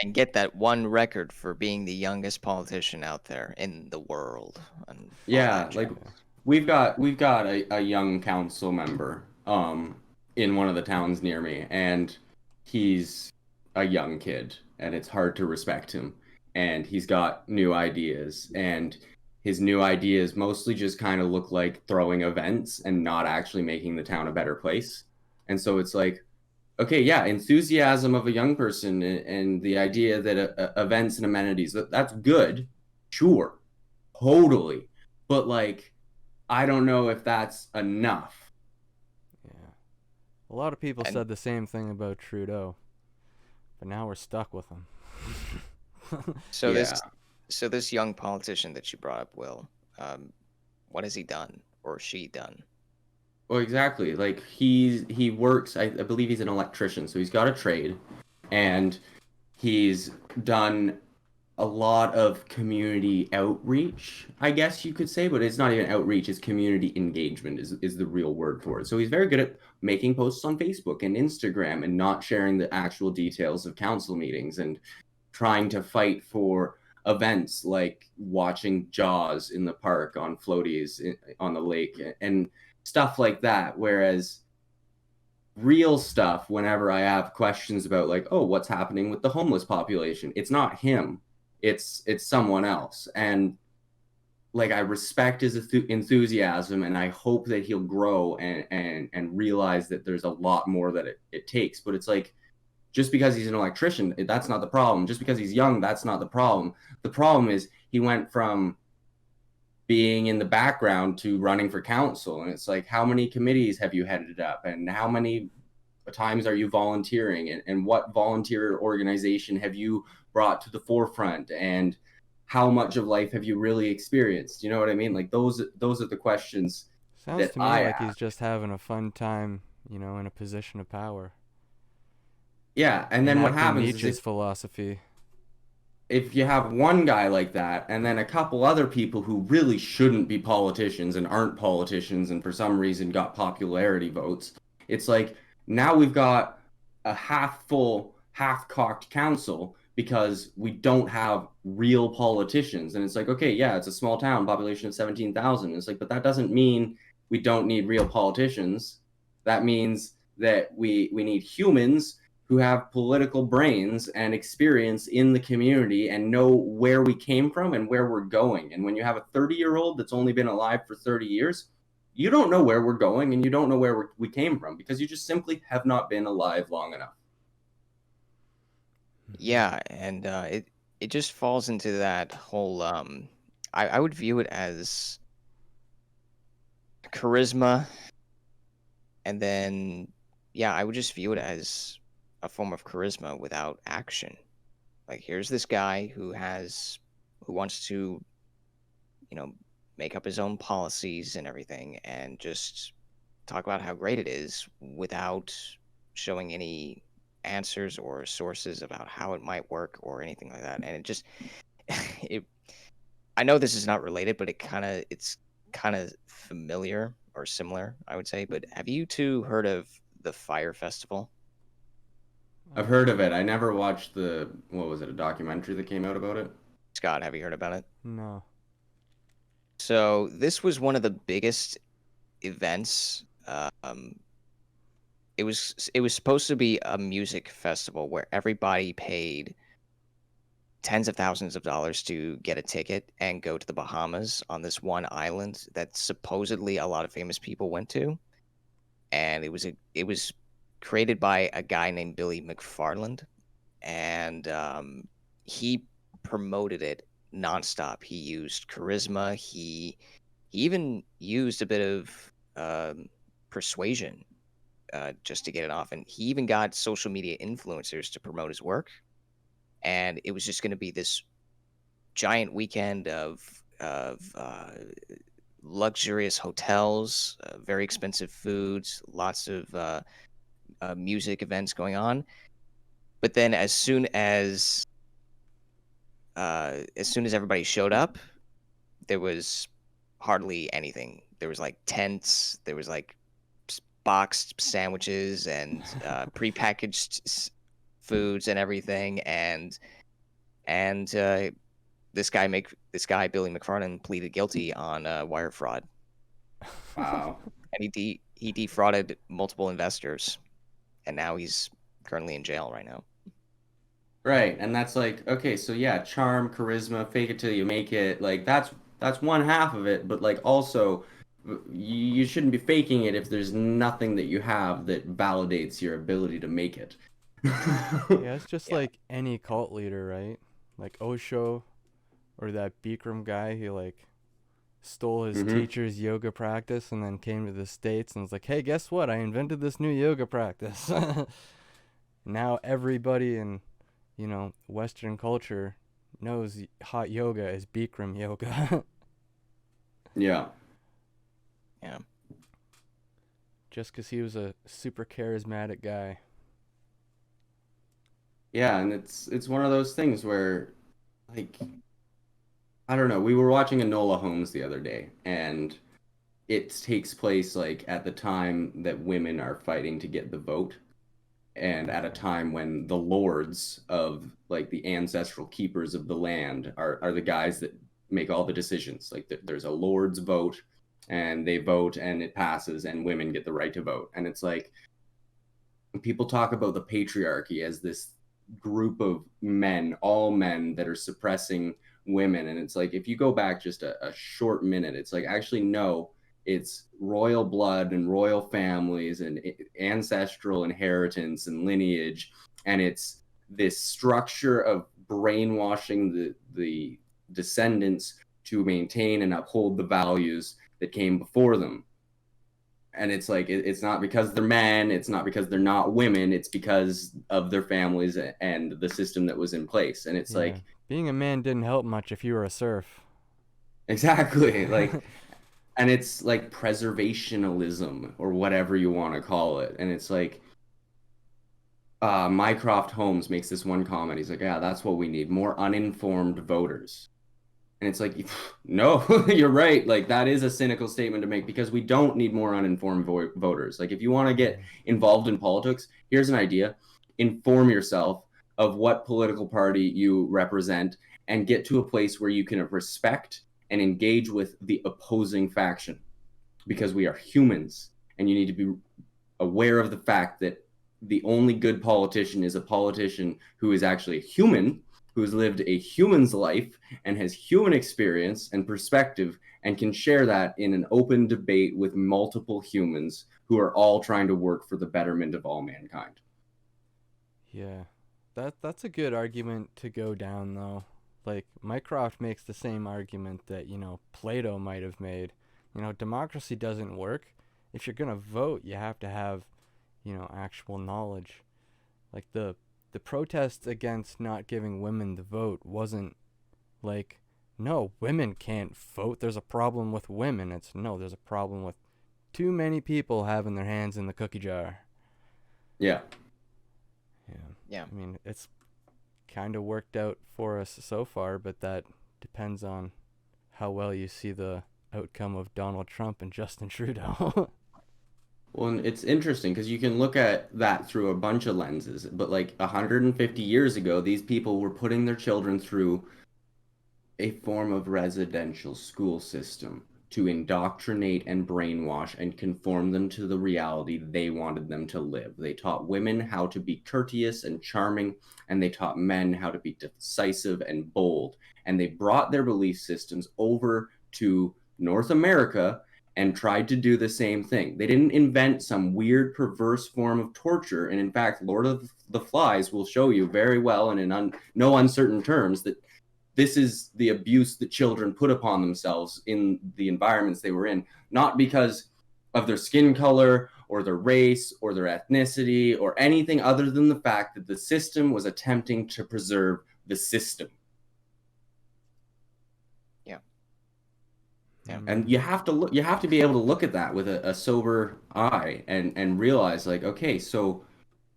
and get that one record for being the youngest politician out there in the world. And we've got a young council member in one of the towns near me, and he's a young kid, and it's hard to respect him. And he's got new ideas, and his new ideas mostly just kind of look like throwing events and not actually making the town a better place. And so it's like, okay, yeah, enthusiasm of a young person and the idea that events and amenities, that's good. Sure, totally. But I don't know if that's enough. Yeah. A lot of people said the same thing about Trudeau, but now we're stuck with him. So this young politician that you brought up, Will, what has he done or she done? Well, exactly. He works, I believe he's an electrician, so he's got a trade, and he's done a lot of community outreach, I guess you could say, but it's not even outreach, it's community engagement is the real word for it. So he's very good at making posts on Facebook and Instagram and not sharing the actual details of council meetings and trying to fight for events like watching Jaws in the park on floaties on the lake and stuff like that. Whereas real stuff, whenever I have questions about what's happening with the homeless population, it's not him, it's someone else. And I respect his enthusiasm, and I hope that he'll grow and realize that there's a lot more that it takes. But it's just because he's an electrician, that's not the problem. Just because he's young, that's not the problem. The problem is he went from being in the background to running for council. And it's how many committees have you headed up? And how many times are you volunteering? And what volunteer organization have you brought to the forefront? And how much of life have you really experienced? You know what I mean? Those are the questions. Sounds to me like he's just having a fun time, in a position of power. Yeah, and then what happens Nietzsche's philosophy. If you have one guy like that, and then a couple other people who really shouldn't be politicians and aren't politicians and for some reason got popularity votes, it's now we've got a half-full, half-cocked council because we don't have real politicians. And it's okay, yeah, it's a small town, population of 17,000. It's but that doesn't mean we don't need real politicians. That means that we need humans who have political brains and experience in the community and know where we came from and where we're going. And when you have a 30-year-old that's only been alive for 30 years, you don't know where we're going and you don't know where we came from because you just simply have not been alive long enough. Yeah, and it just falls into that whole I would view it as charisma, and then I would just view it as a form of charisma without action. Like, here's this guy who wants to, make up his own policies and everything, and just talk about how great it is without showing any answers or sources about how it might work or anything like that. And it just, it. I know this is not related, but it's kind of familiar or similar, I would say. But have you two heard of the Fire Festival? I've heard of it. I never watched what was it, a documentary that came out about it? Scott, have you heard about it? No. So this was one of the biggest events. It was supposed to be a music festival where everybody paid tens of thousands of dollars to get a ticket and go to the Bahamas on this one island that supposedly a lot of famous people went to. And it was created by a guy named Billy McFarland, and he promoted it nonstop. He used charisma. He even used a bit of persuasion just to get it off, and he even got social media influencers to promote his work. And it was just going to be this giant weekend of luxurious hotels, very expensive foods, lots of music events going on. But then as soon as everybody showed up, there was hardly anything. There was like tents, there was like boxed sandwiches and prepackaged foods and everything, and this guy Billy McFarland pleaded guilty on wire fraud. Wow. And he defrauded multiple investors, and now he's currently in jail right now. Right, and that's like, okay, so yeah, charm, charisma, fake it till you make it. Like that's one half of it, but like also you shouldn't be faking it if there's nothing that you have that validates your ability to make it. Yeah, it's just Yeah. like any cult leader, right? Like Osho or that Bikram guy who like stole his Mhm. teacher's yoga practice and then came to the States and was like, hey, guess what? I invented this new yoga practice. Now everybody in, Western culture knows hot yoga is Bikram yoga. Yeah. Yeah. Just because he was a super charismatic guy. Yeah, and it's one of those things where, like, I don't know, we were watching Enola Holmes the other day, and it takes place like at the time that women are fighting to get the vote, and at a time when the lords of like the ancestral keepers of the land are the guys that make all the decisions. Like there's a lord's vote, and they vote and it passes, and women get the right to vote. And it's like people talk about the patriarchy as this group of men, all men that are suppressing women. And it's like, if you go back just a short minute, it's like, actually, no, it's royal blood and royal families and ancestral inheritance and lineage. And it's this structure of brainwashing the descendants to maintain and uphold the values that came before them. And it's like it's not because they're men, it's not because they're not women, it's because of their families and the system that was in place. And it's like, being a man didn't help much if you were a serf. exactly, like, and it's like preservationalism or whatever you want to call it. And it's like Mycroft Holmes makes this one comment. He's like, yeah, that's what we need, more uninformed voters. And it's like, no, you're right. Like, that is a cynical statement to make, because we don't need more uninformed voters. Like, if you want to get involved in politics, here's an idea. Inform yourself of what political party you represent and get to a place where you can respect and engage with the opposing faction, because we are humans, and you need to be aware of the fact that the only good politician is a politician who is actually a human, who has lived a human's life and has human experience and perspective and can share that in an open debate with multiple humans who are all trying to work for the betterment of all mankind. Yeah. That's a good argument to go down, though. Like, Mycroft makes the same argument that, Plato might have made. democracy doesn't work. If you're gonna vote, you have to have, actual knowledge. Like the protest against not giving women the vote wasn't like, no, women can't vote. There's a problem with women. It's no, there's a problem with too many people having their hands in the cookie jar. Yeah. Yeah. I mean, it's kind of worked out for us so far, but that depends on how well you see the outcome of Donald Trump and Justin Trudeau. Well, and it's interesting because you can look at that through a bunch of lenses, but like 150 years ago, these people were putting their children through a form of residential school system to indoctrinate and brainwash and conform them to the reality they wanted them to live. They taught women how to be courteous and charming, and they taught men how to be decisive and bold. And they brought their belief systems over to North America and tried to do the same thing. They didn't invent some weird, perverse form of torture. And in fact, Lord of the Flies will show you very well and in no uncertain terms that this is the abuse that children put upon themselves in the environments they were in, not because of their skin color or their race or their ethnicity or anything other than the fact that the system was attempting to preserve the system. Yeah. And you have to be able to look at that with a sober eye and realize, like, okay, so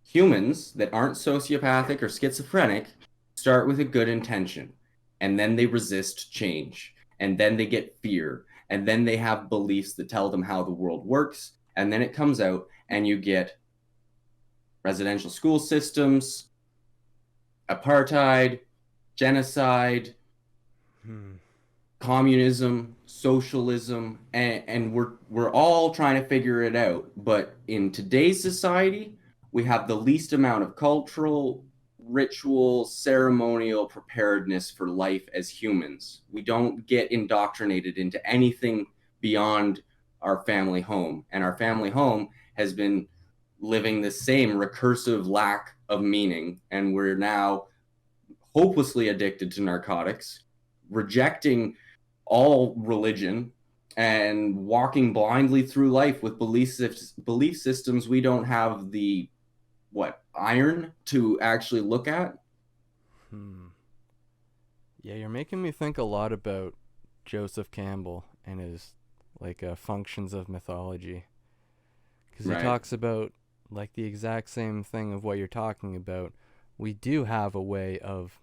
humans that aren't sociopathic or schizophrenic start with a good intention, and then they resist change, and then they get fear, and then they have beliefs that tell them how the world works, and then it comes out and you get residential school systems, apartheid, genocide, communism, socialism, and we're all trying to figure it out. But in today's society, we have the least amount of cultural, ritual, ceremonial preparedness for life as humans. We don't get indoctrinated into anything beyond our family home, and our family home has been living the same recursive lack of meaning, and we're now hopelessly addicted to narcotics, rejecting all religion, and walking blindly through life with belief systems we don't have the iron to actually look at. Yeah, you're making me think a lot about Joseph Campbell and his functions of mythology, because he talks about the exact same thing of what you're talking about. We do have a way of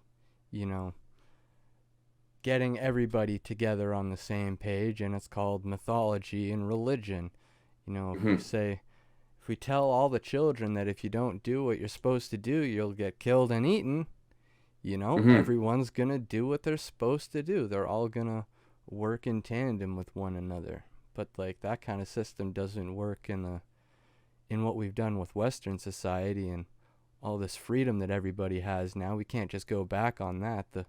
getting everybody together on the same page, and it's called mythology and religion. If we tell all the children that if you don't do what you're supposed to do, you'll get killed and eaten, everyone's gonna do what they're supposed to do. They're all gonna work in tandem with one another. But that kind of system doesn't work in what we've done with Western society and all this freedom that everybody has now. We can't just go back on that. The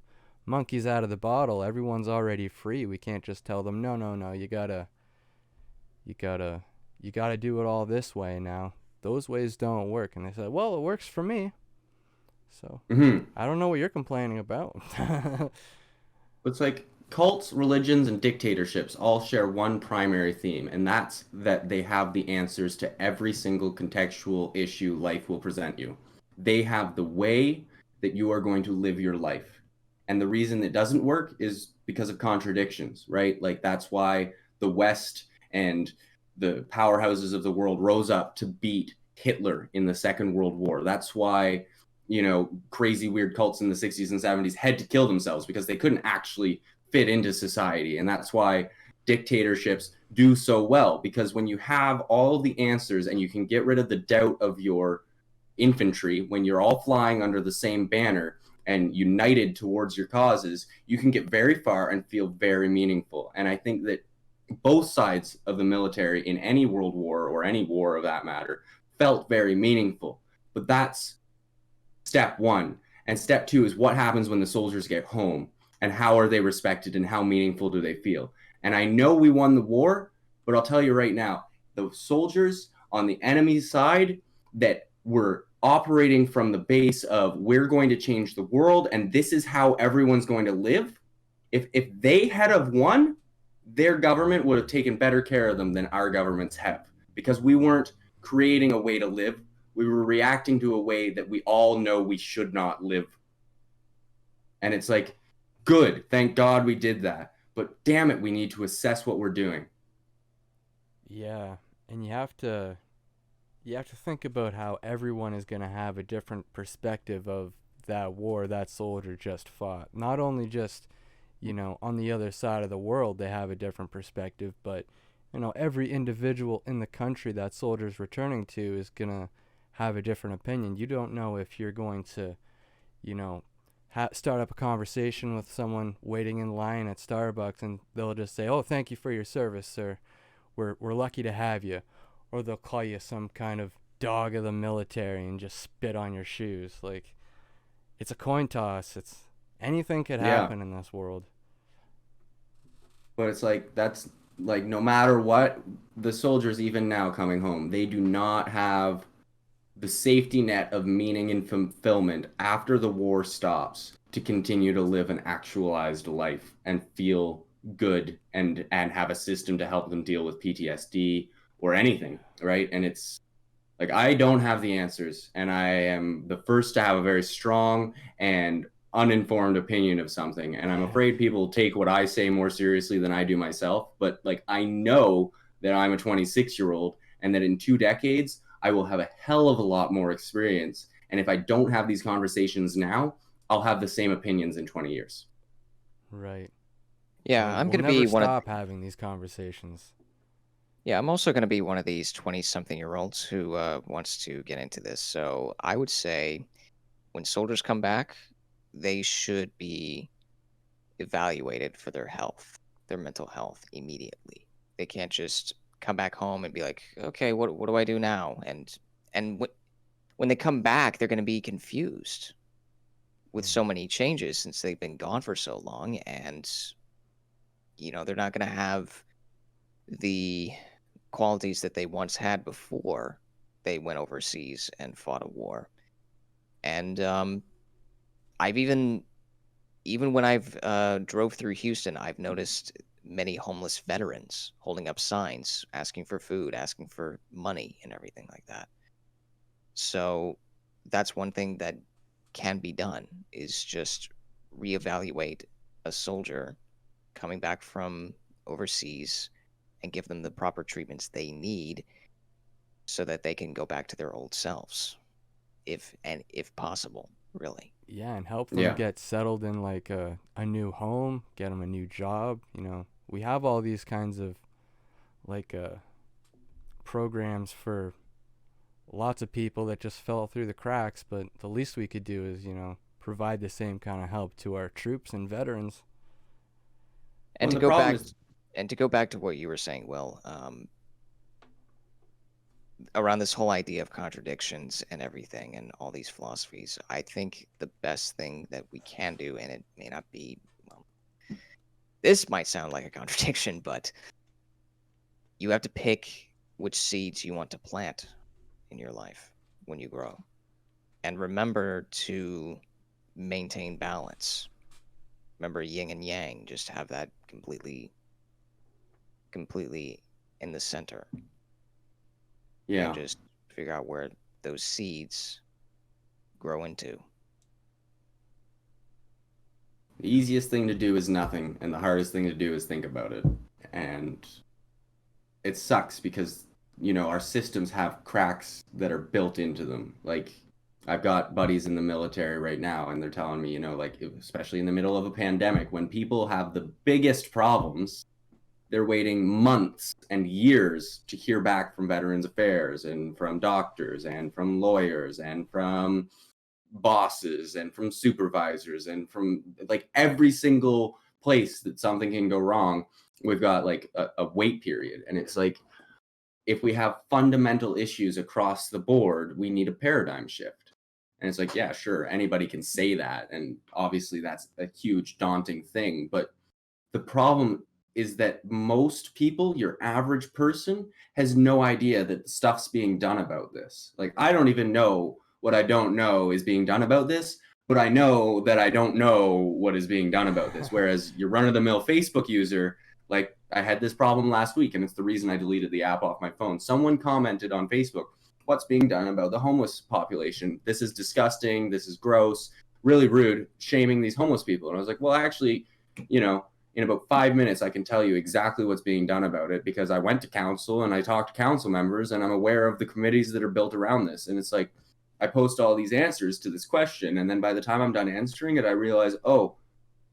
monkey's out of the bottle. Everyone's already free. We can't just tell them, no, you gotta do it all this way now. Those ways don't work. And they said, well, it works for me. So I don't know what you're complaining about. It's like cults, religions, and dictatorships all share one primary theme, and that's that they have the answers to every single contextual issue life will present you. They have the way that you are going to live your life. And the reason it doesn't work is because of contradictions, right? That's why the West and the powerhouses of the world rose up to beat Hitler in the Second World War. That's why, crazy weird cults in the 60s and 70s had to kill themselves, because they couldn't actually fit into society. And that's why dictatorships do so well, because when you have all the answers and you can get rid of the doubt of your infantry, when you're all flying under the same banner and united towards your causes, you can get very far and feel very meaningful. And I think that both sides of the military in any world war, or any war of that matter, felt very meaningful. But that's step one. And step two is what happens when the soldiers get home, and how are they respected, and how meaningful do they feel? And I know we won the war, but I'll tell you right now, the soldiers on the enemy side that were operating from the base of we're going to change the world and this is how everyone's going to live, if they had have won, their government would have taken better care of them than our governments have, because we weren't creating a way to live. We were reacting to a way that we all know we should not live. And it's like, good, thank God we did that. But damn it, we need to assess what we're doing. Yeah, and you have to think about how everyone is going to have a different perspective of that war that soldier just fought. Not only just, on the other side of the world they have a different perspective, but every individual in the country that soldier's returning to is going to have a different opinion. You don't know if you're going to, you know, start up a conversation with someone waiting in line at Starbucks and they'll just say, "Oh, thank you for your service, sir. We're lucky to have you." Or they'll call you some kind of dog of the military and just spit on your shoes. Like, it's a coin toss. Anything could happen in this world. But it's like, that's like, no matter what, the soldiers, even now coming home, they do not have the safety net of meaning and fulfillment after the war stops to continue to live an actualized life and feel good and have a system to help them deal with PTSD or anything, right? And it's like, I don't have the answers, and I am the first to have a very strong and uninformed opinion of something, and I'm afraid people take what I say more seriously than I do myself. But like, I know that I'm a 26-year-old and that in 2 decades I will have a hell of a lot more experience, and if I don't have these conversations now, I'll have the same opinions in 20 years. Right. Yeah, I'm going to be one of. Stop having these conversations. Yeah, I'm also going to be one of these 20-something-year-olds who wants to get into this. So I would say when soldiers come back, they should be evaluated for their health, their mental health immediately. They can't just come back home and be like, okay, what do I do now? And when they come back, they're going to be confused with so many changes since they've been gone for so long, and they're not going to have the qualities that they once had before they went overseas and fought a war. And I've even when I've drove through Houston, I've noticed many homeless veterans holding up signs asking for food, asking for money, and everything like that. So that's one thing that can be done, is just reevaluate a soldier coming back from overseas and give them the proper treatments they need so that they can go back to their old selves, if possible, really. Yeah, and help them get settled in like a new home, get them a new job. We have all these kinds of like programs for lots of people that just fell through the cracks, but the least we could do is, provide the same kind of help to our troops and veterans. And to go back to what you were saying, Will, around this whole idea of contradictions and everything and all these philosophies, I think the best thing that we can do, and it may not be, this might sound like a contradiction, but you have to pick which seeds you want to plant in your life when you grow. And remember to maintain balance. Remember yin and yang, just have that completely in the center. Yeah. And just figure out where those seeds grow into. The easiest thing to do is nothing, and the hardest thing to do is think about it. And it sucks because, our systems have cracks that are built into them. Like, I've got buddies in the military right now, and they're telling me, like, especially in the middle of a pandemic, when people have the biggest problems, they're waiting months and years to hear back from Veterans Affairs and from doctors and from lawyers and from bosses and from supervisors and from like every single place that something can go wrong. We've got like a wait period. And it's like, if we have fundamental issues across the board, we need a paradigm shift. And it's like, yeah, sure, anybody can say that. And obviously that's a huge daunting thing. But the problem is that most people, your average person, has no idea that stuff's being done about this. Like, I don't even know what I don't know is being done about this, but I know that I don't know what is being done about this. Whereas your run-of-the-mill Facebook user, like, I had this problem last week, and it's the reason I deleted the app off my phone. Someone commented on Facebook, what's being done about the homeless population? This is disgusting. This is gross, really rude, shaming these homeless people. And I was like, well, actually, you know, in about 5 minutes, I can tell you exactly what's being done about it, because I went to council and I talked to council members, and I'm aware of the committees that are built around this. And it's like, I post all these answers to this question, and then by the time I'm done answering it, I realize, oh,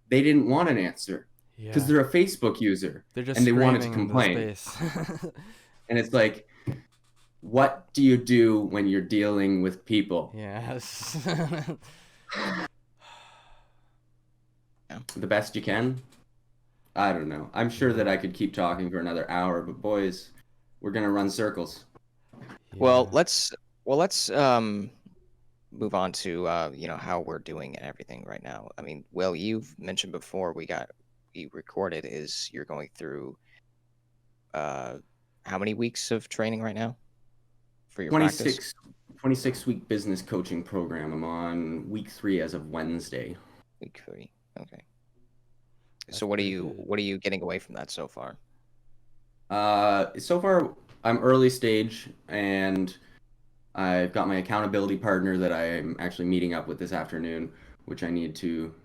they didn't want an answer because Yeah. they're a Facebook user They're just and they wanted to screaming into complain. space. And it's like, what do you do when you're dealing with people? Yes. The best you can? I don't know. I'm sure that I could keep talking for another hour, but boys, we're gonna run circles. Well, Yeah. let's move on to how we're doing and everything right now. I mean, Will, you've mentioned before we recorded is you're going through how many weeks of training right now for your practice? 26 week business coaching program. I'm on week 3 as of Wednesday. Week 3. Okay. That's So pretty good. what are you getting away from that so far? So far, I'm early stage, and I've got my accountability partner that I'm actually meeting up with this afternoon, which I need to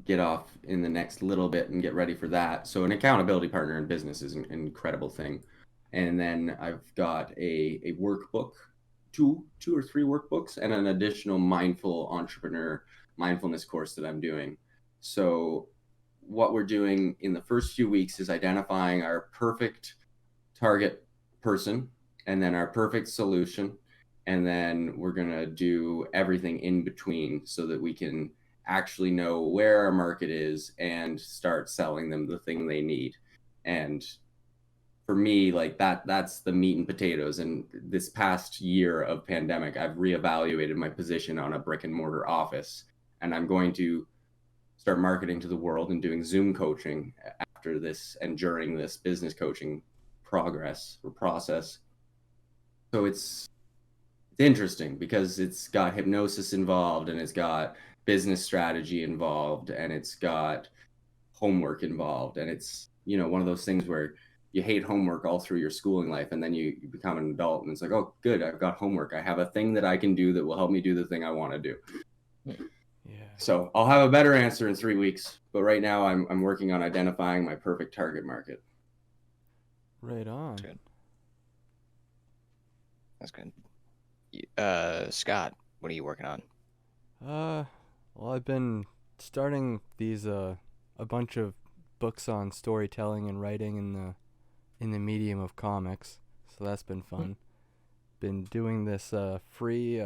get off in the next little bit and get ready for that. So an accountability partner in business is an incredible thing. And then I've got a workbook, two or three workbooks, and an additional mindful entrepreneur mindfulness course that I'm doing. So what we're doing in the first few weeks is identifying our perfect target person and then our perfect solution, and then we're going to do everything in between so that we can actually know where our market is and start selling them the thing they need. And for me, like that's the meat and potatoes. And this past year of pandemic, I've reevaluated my position on a brick and mortar office, and I'm going to start marketing to the world and doing Zoom coaching after this and during this business coaching process. So it's interesting because it's got hypnosis involved, and it's got business strategy involved, and it's got homework involved, and it's one of those things where you hate homework all through your schooling life, and then you become an adult and it's like, oh good, I've got homework, I have a thing that I can do that will help me do the thing I want to do. Yeah. So I'll have a better answer in 3 weeks, but right now I'm working on identifying my perfect target market. Right on. That's good. Scott, what are you working on? Well, I've been starting these a bunch of books on storytelling and writing in the medium of comics, so that's been fun. Been doing this free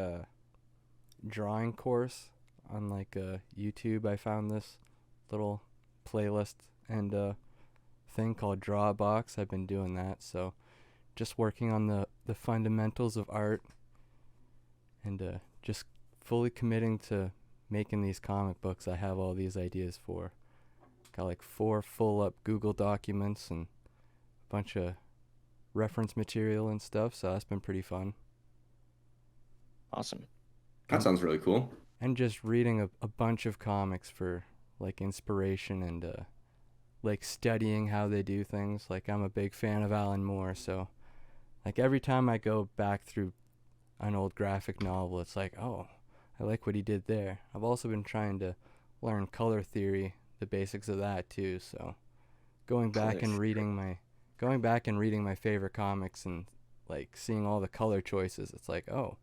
drawing course on like YouTube. I found this little playlist and thing called Drawbox. I've been doing that, so just working on the fundamentals of art and just fully committing to making these comic books I have all these ideas for. Got like 4 full up Google documents and a bunch of reference material and stuff, so that's been pretty fun. Awesome. That sounds really cool. And just reading a bunch of comics for like inspiration and like studying how they do things. Like I'm a big fan of Alan Moore, so like every time I go back through an old graphic novel, it's like, oh, I like what he did there. I've also been trying to learn color theory, the basics of that too, so going back and reading my favorite comics and like seeing all the color choices, it's like, oh,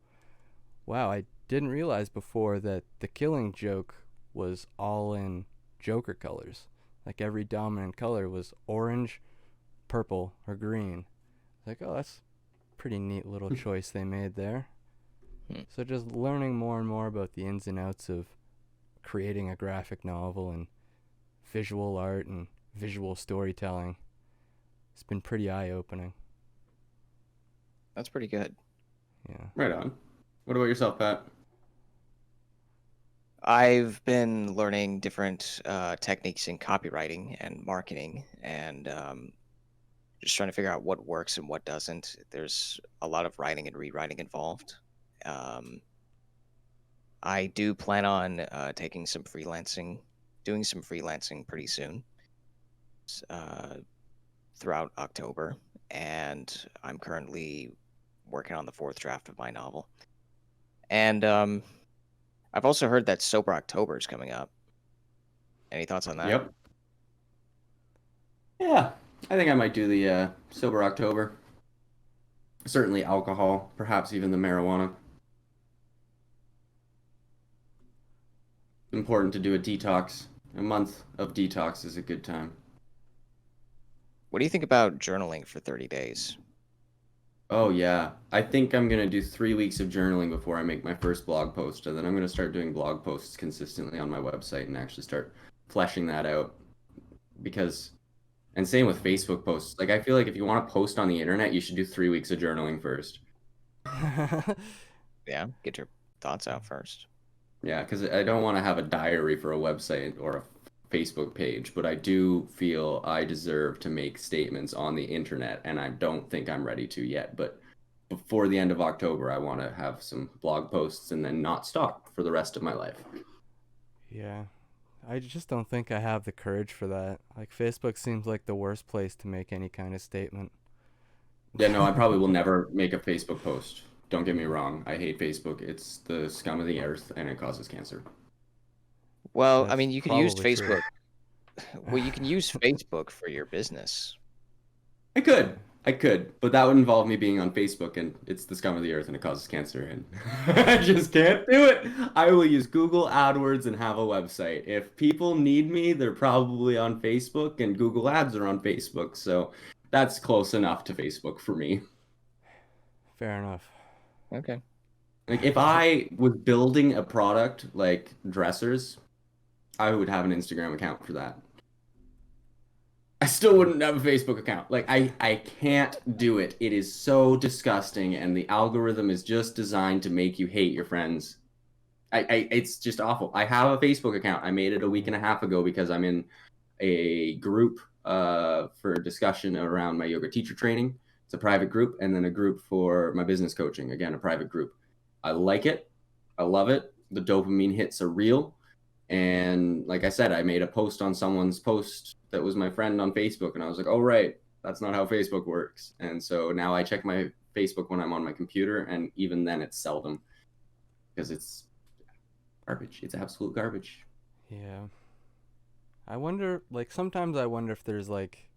wow, I didn't realize before that the Killing Joke was all in Joker colors. Like every dominant color was orange, purple, or green. Like, oh, that's a pretty neat little choice they made there. So just learning more and more about the ins and outs of creating a graphic novel and visual art and visual storytelling. It's been pretty eye-opening. That's pretty good. Yeah. Right on. What about yourself, Pat? I've been learning different techniques in copywriting and marketing, and just trying to figure out what works and what doesn't. There's a lot of writing and rewriting involved. I do plan on doing some freelancing pretty soon. throughout October, and I'm currently working on the fourth draft of my novel. And I've also heard that Sober October is coming up. Any thoughts on that? Yep. Yeah, I think I might do the sober October. Certainly alcohol, perhaps even the marijuana. Important to do a detox. A month of detox is a good time. What do you think about journaling for 30 days? Oh yeah, I think I'm gonna do 3 weeks of journaling before I make my first blog post, and then I'm gonna start doing blog posts consistently on my website and actually start fleshing that out. Because, and same with Facebook posts. Like I feel like if you want to post on the internet, you should do 3 weeks of journaling first. Yeah, get your thoughts out first. Yeah, because I don't want to have a diary for a website or a Facebook page, but I do feel I deserve to make statements on the internet, and I don't think I'm ready to yet. But before the end of October, I want to have some blog posts and then not stop for the rest of my life. Yeah. I just don't think I have the courage for that. Like, Facebook seems like the worst place to make any kind of statement. Yeah, no, I probably will never make a Facebook post. Don't get me wrong. I hate Facebook. It's the scum of the earth and it causes cancer. Well, I That's mean, you can use probably true. Facebook. Well, you can use Facebook for your business. I could. I could, but that would involve me being on Facebook, and it's the scum of the earth, and it causes cancer, and I just can't do it. I will use Google AdWords and have a website. If people need me, they're probably on Facebook, and Google Ads are on Facebook, so that's close enough to Facebook for me. Fair enough. Okay. Like, if I was building a product like dressers, I would have an Instagram account for that. I still wouldn't have a Facebook account. Like I can't do it. It is so disgusting, and the algorithm is just designed to make you hate your friends. It's just awful. I have a Facebook account. I made it a week and a half ago because I'm in a group for discussion around my yoga teacher training. It's a private group, and then a group for my business coaching. Again, a private group. I like it. I love it. The dopamine hits are real. And like I said, I made a post on someone's post that was my friend on Facebook, and I was like, oh, right, that's not how Facebook works. And so now I check my Facebook when I'm on my computer, and even then it's seldom because it's garbage. It's absolute garbage. Yeah. I wonder, like, sometimes I wonder if there's, like,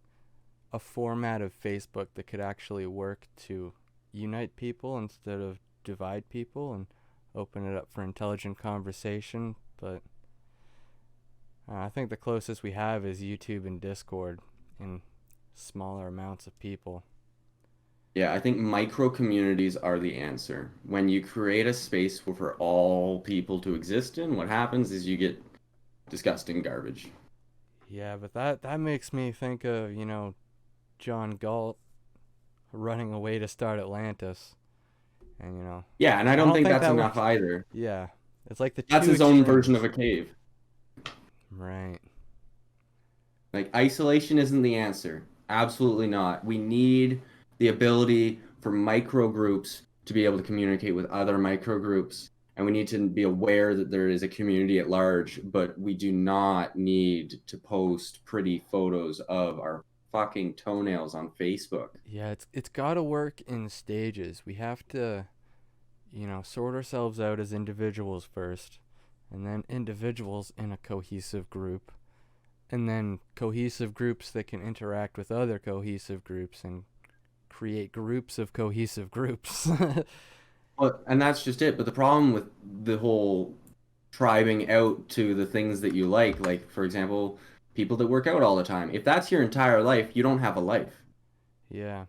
a format of Facebook that could actually work to unite people instead of divide people and open it up for intelligent conversation. But I think the closest we have is YouTube and Discord in smaller amounts of people. Yeah, I think micro communities are the answer. When you create a space for all people to exist in, what happens is you get disgusting garbage. Yeah, but that makes me think of, John Galt running away to start Atlantis. And, Yeah, and I I don't don't think think that's that enough works. either. Yeah. It's like the That's two his own extremes. version of a cave. Right. Like, isolation isn't the answer. Absolutely not. We need the ability for micro groups to be able to communicate with other micro groups. And we need to be aware that there is a community at large, but we do not need to post pretty photos of our fucking toenails on Facebook. Yeah, it's got to work in stages. We have to, sort ourselves out as individuals first, and then individuals in a cohesive group, and then cohesive groups that can interact with other cohesive groups and create groups of cohesive groups. Well, and that's just it. But the problem with the whole tribing out to the things that you like for example, people that work out all the time, if that's your entire life, you don't have a life. Yeah.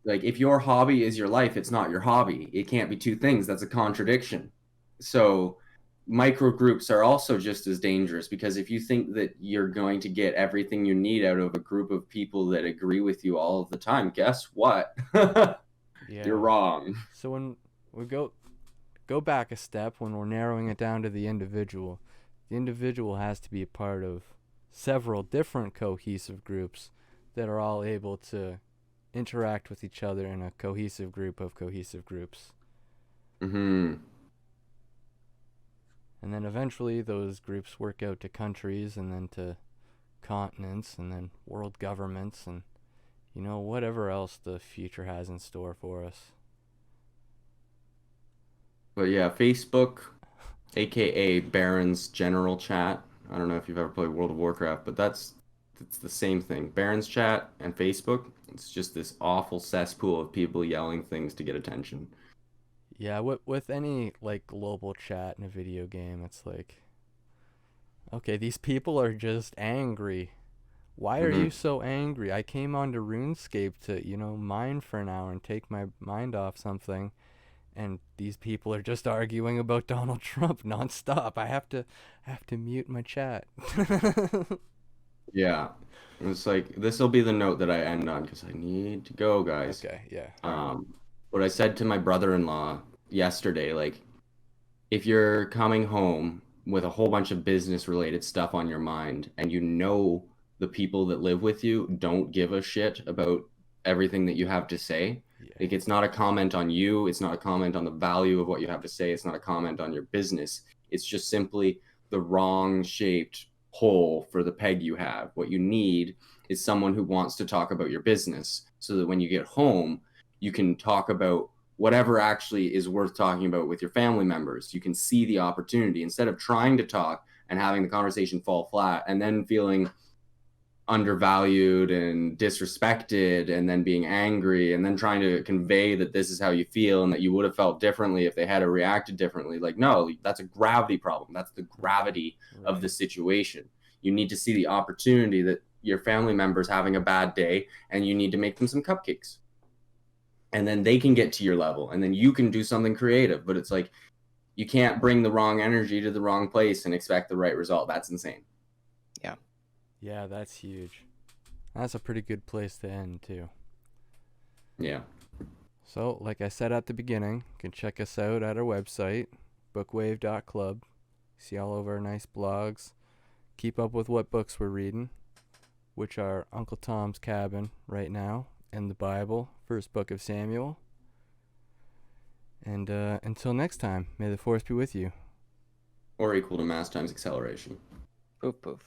Like if your hobby is your life, it's not your hobby. It can't be two things. That's a contradiction. So micro groups are also just as dangerous because if you think that you're going to get everything you need out of a group of people that agree with you all of the time, guess what? Yeah. You're wrong. So when we go back a step, when we're narrowing it down to the individual has to be a part of several different cohesive groups that are all able to interact with each other in a cohesive group of cohesive groups. Mm-hmm. And then eventually those groups work out to countries and then to continents and then world governments, and you know, whatever else the future has in store for us. But yeah, Facebook, aka Baron's General Chat. I don't know if you've ever played World of Warcraft, but it's the same thing. Baron's Chat and Facebook, it's just this awful cesspool of people yelling things to get attention. Yeah, with any like global chat in a video game, it's like, okay, these people are just angry. Why are you Hmm. so angry? I came onto RuneScape to, you know, mine for an hour and take my mind off something, and these people are just arguing about Donald Trump nonstop. I have to mute my chat. Yeah. It's like this will be the note that I end on because I need to go, guys. Okay, yeah. What I said to my brother-in-law yesterday, like if you're coming home with a whole bunch of business related stuff on your mind and you know the people that live with you don't give a shit about everything that you have to say, Yeah. like it's not a comment on you, it's not a comment on the value of what you have to say, it's not a comment on your business. It's just simply the wrong shaped hole for the peg you have. What you need is someone who wants to talk about your business so that when you get home, you can talk about whatever actually is worth talking about with your family members. You can see the opportunity instead of trying to talk and having the conversation fall flat and then feeling undervalued and disrespected and then being angry and then trying to convey that this is how you feel and that you would have felt differently if they had reacted differently. Like, no, that's a gravity problem. That's the gravity of the Right. situation. You need to see the opportunity that your family member's having a bad day and you need to make them some cupcakes. And then they can get to your level and then you can do something creative. But it's like you can't bring the wrong energy to the wrong place and expect the right result. That's insane. Yeah. Yeah, that's huge. That's a pretty good place to end too. Yeah. So, like I said at the beginning, you can check us out at our website, bookwave.club. See all of our nice blogs. Keep up with what books we're reading, which are Uncle Tom's Cabin right now, and the Bible, First Book of Samuel. And until next time, may the force be with you. Or equal to mass times acceleration. Poof poof.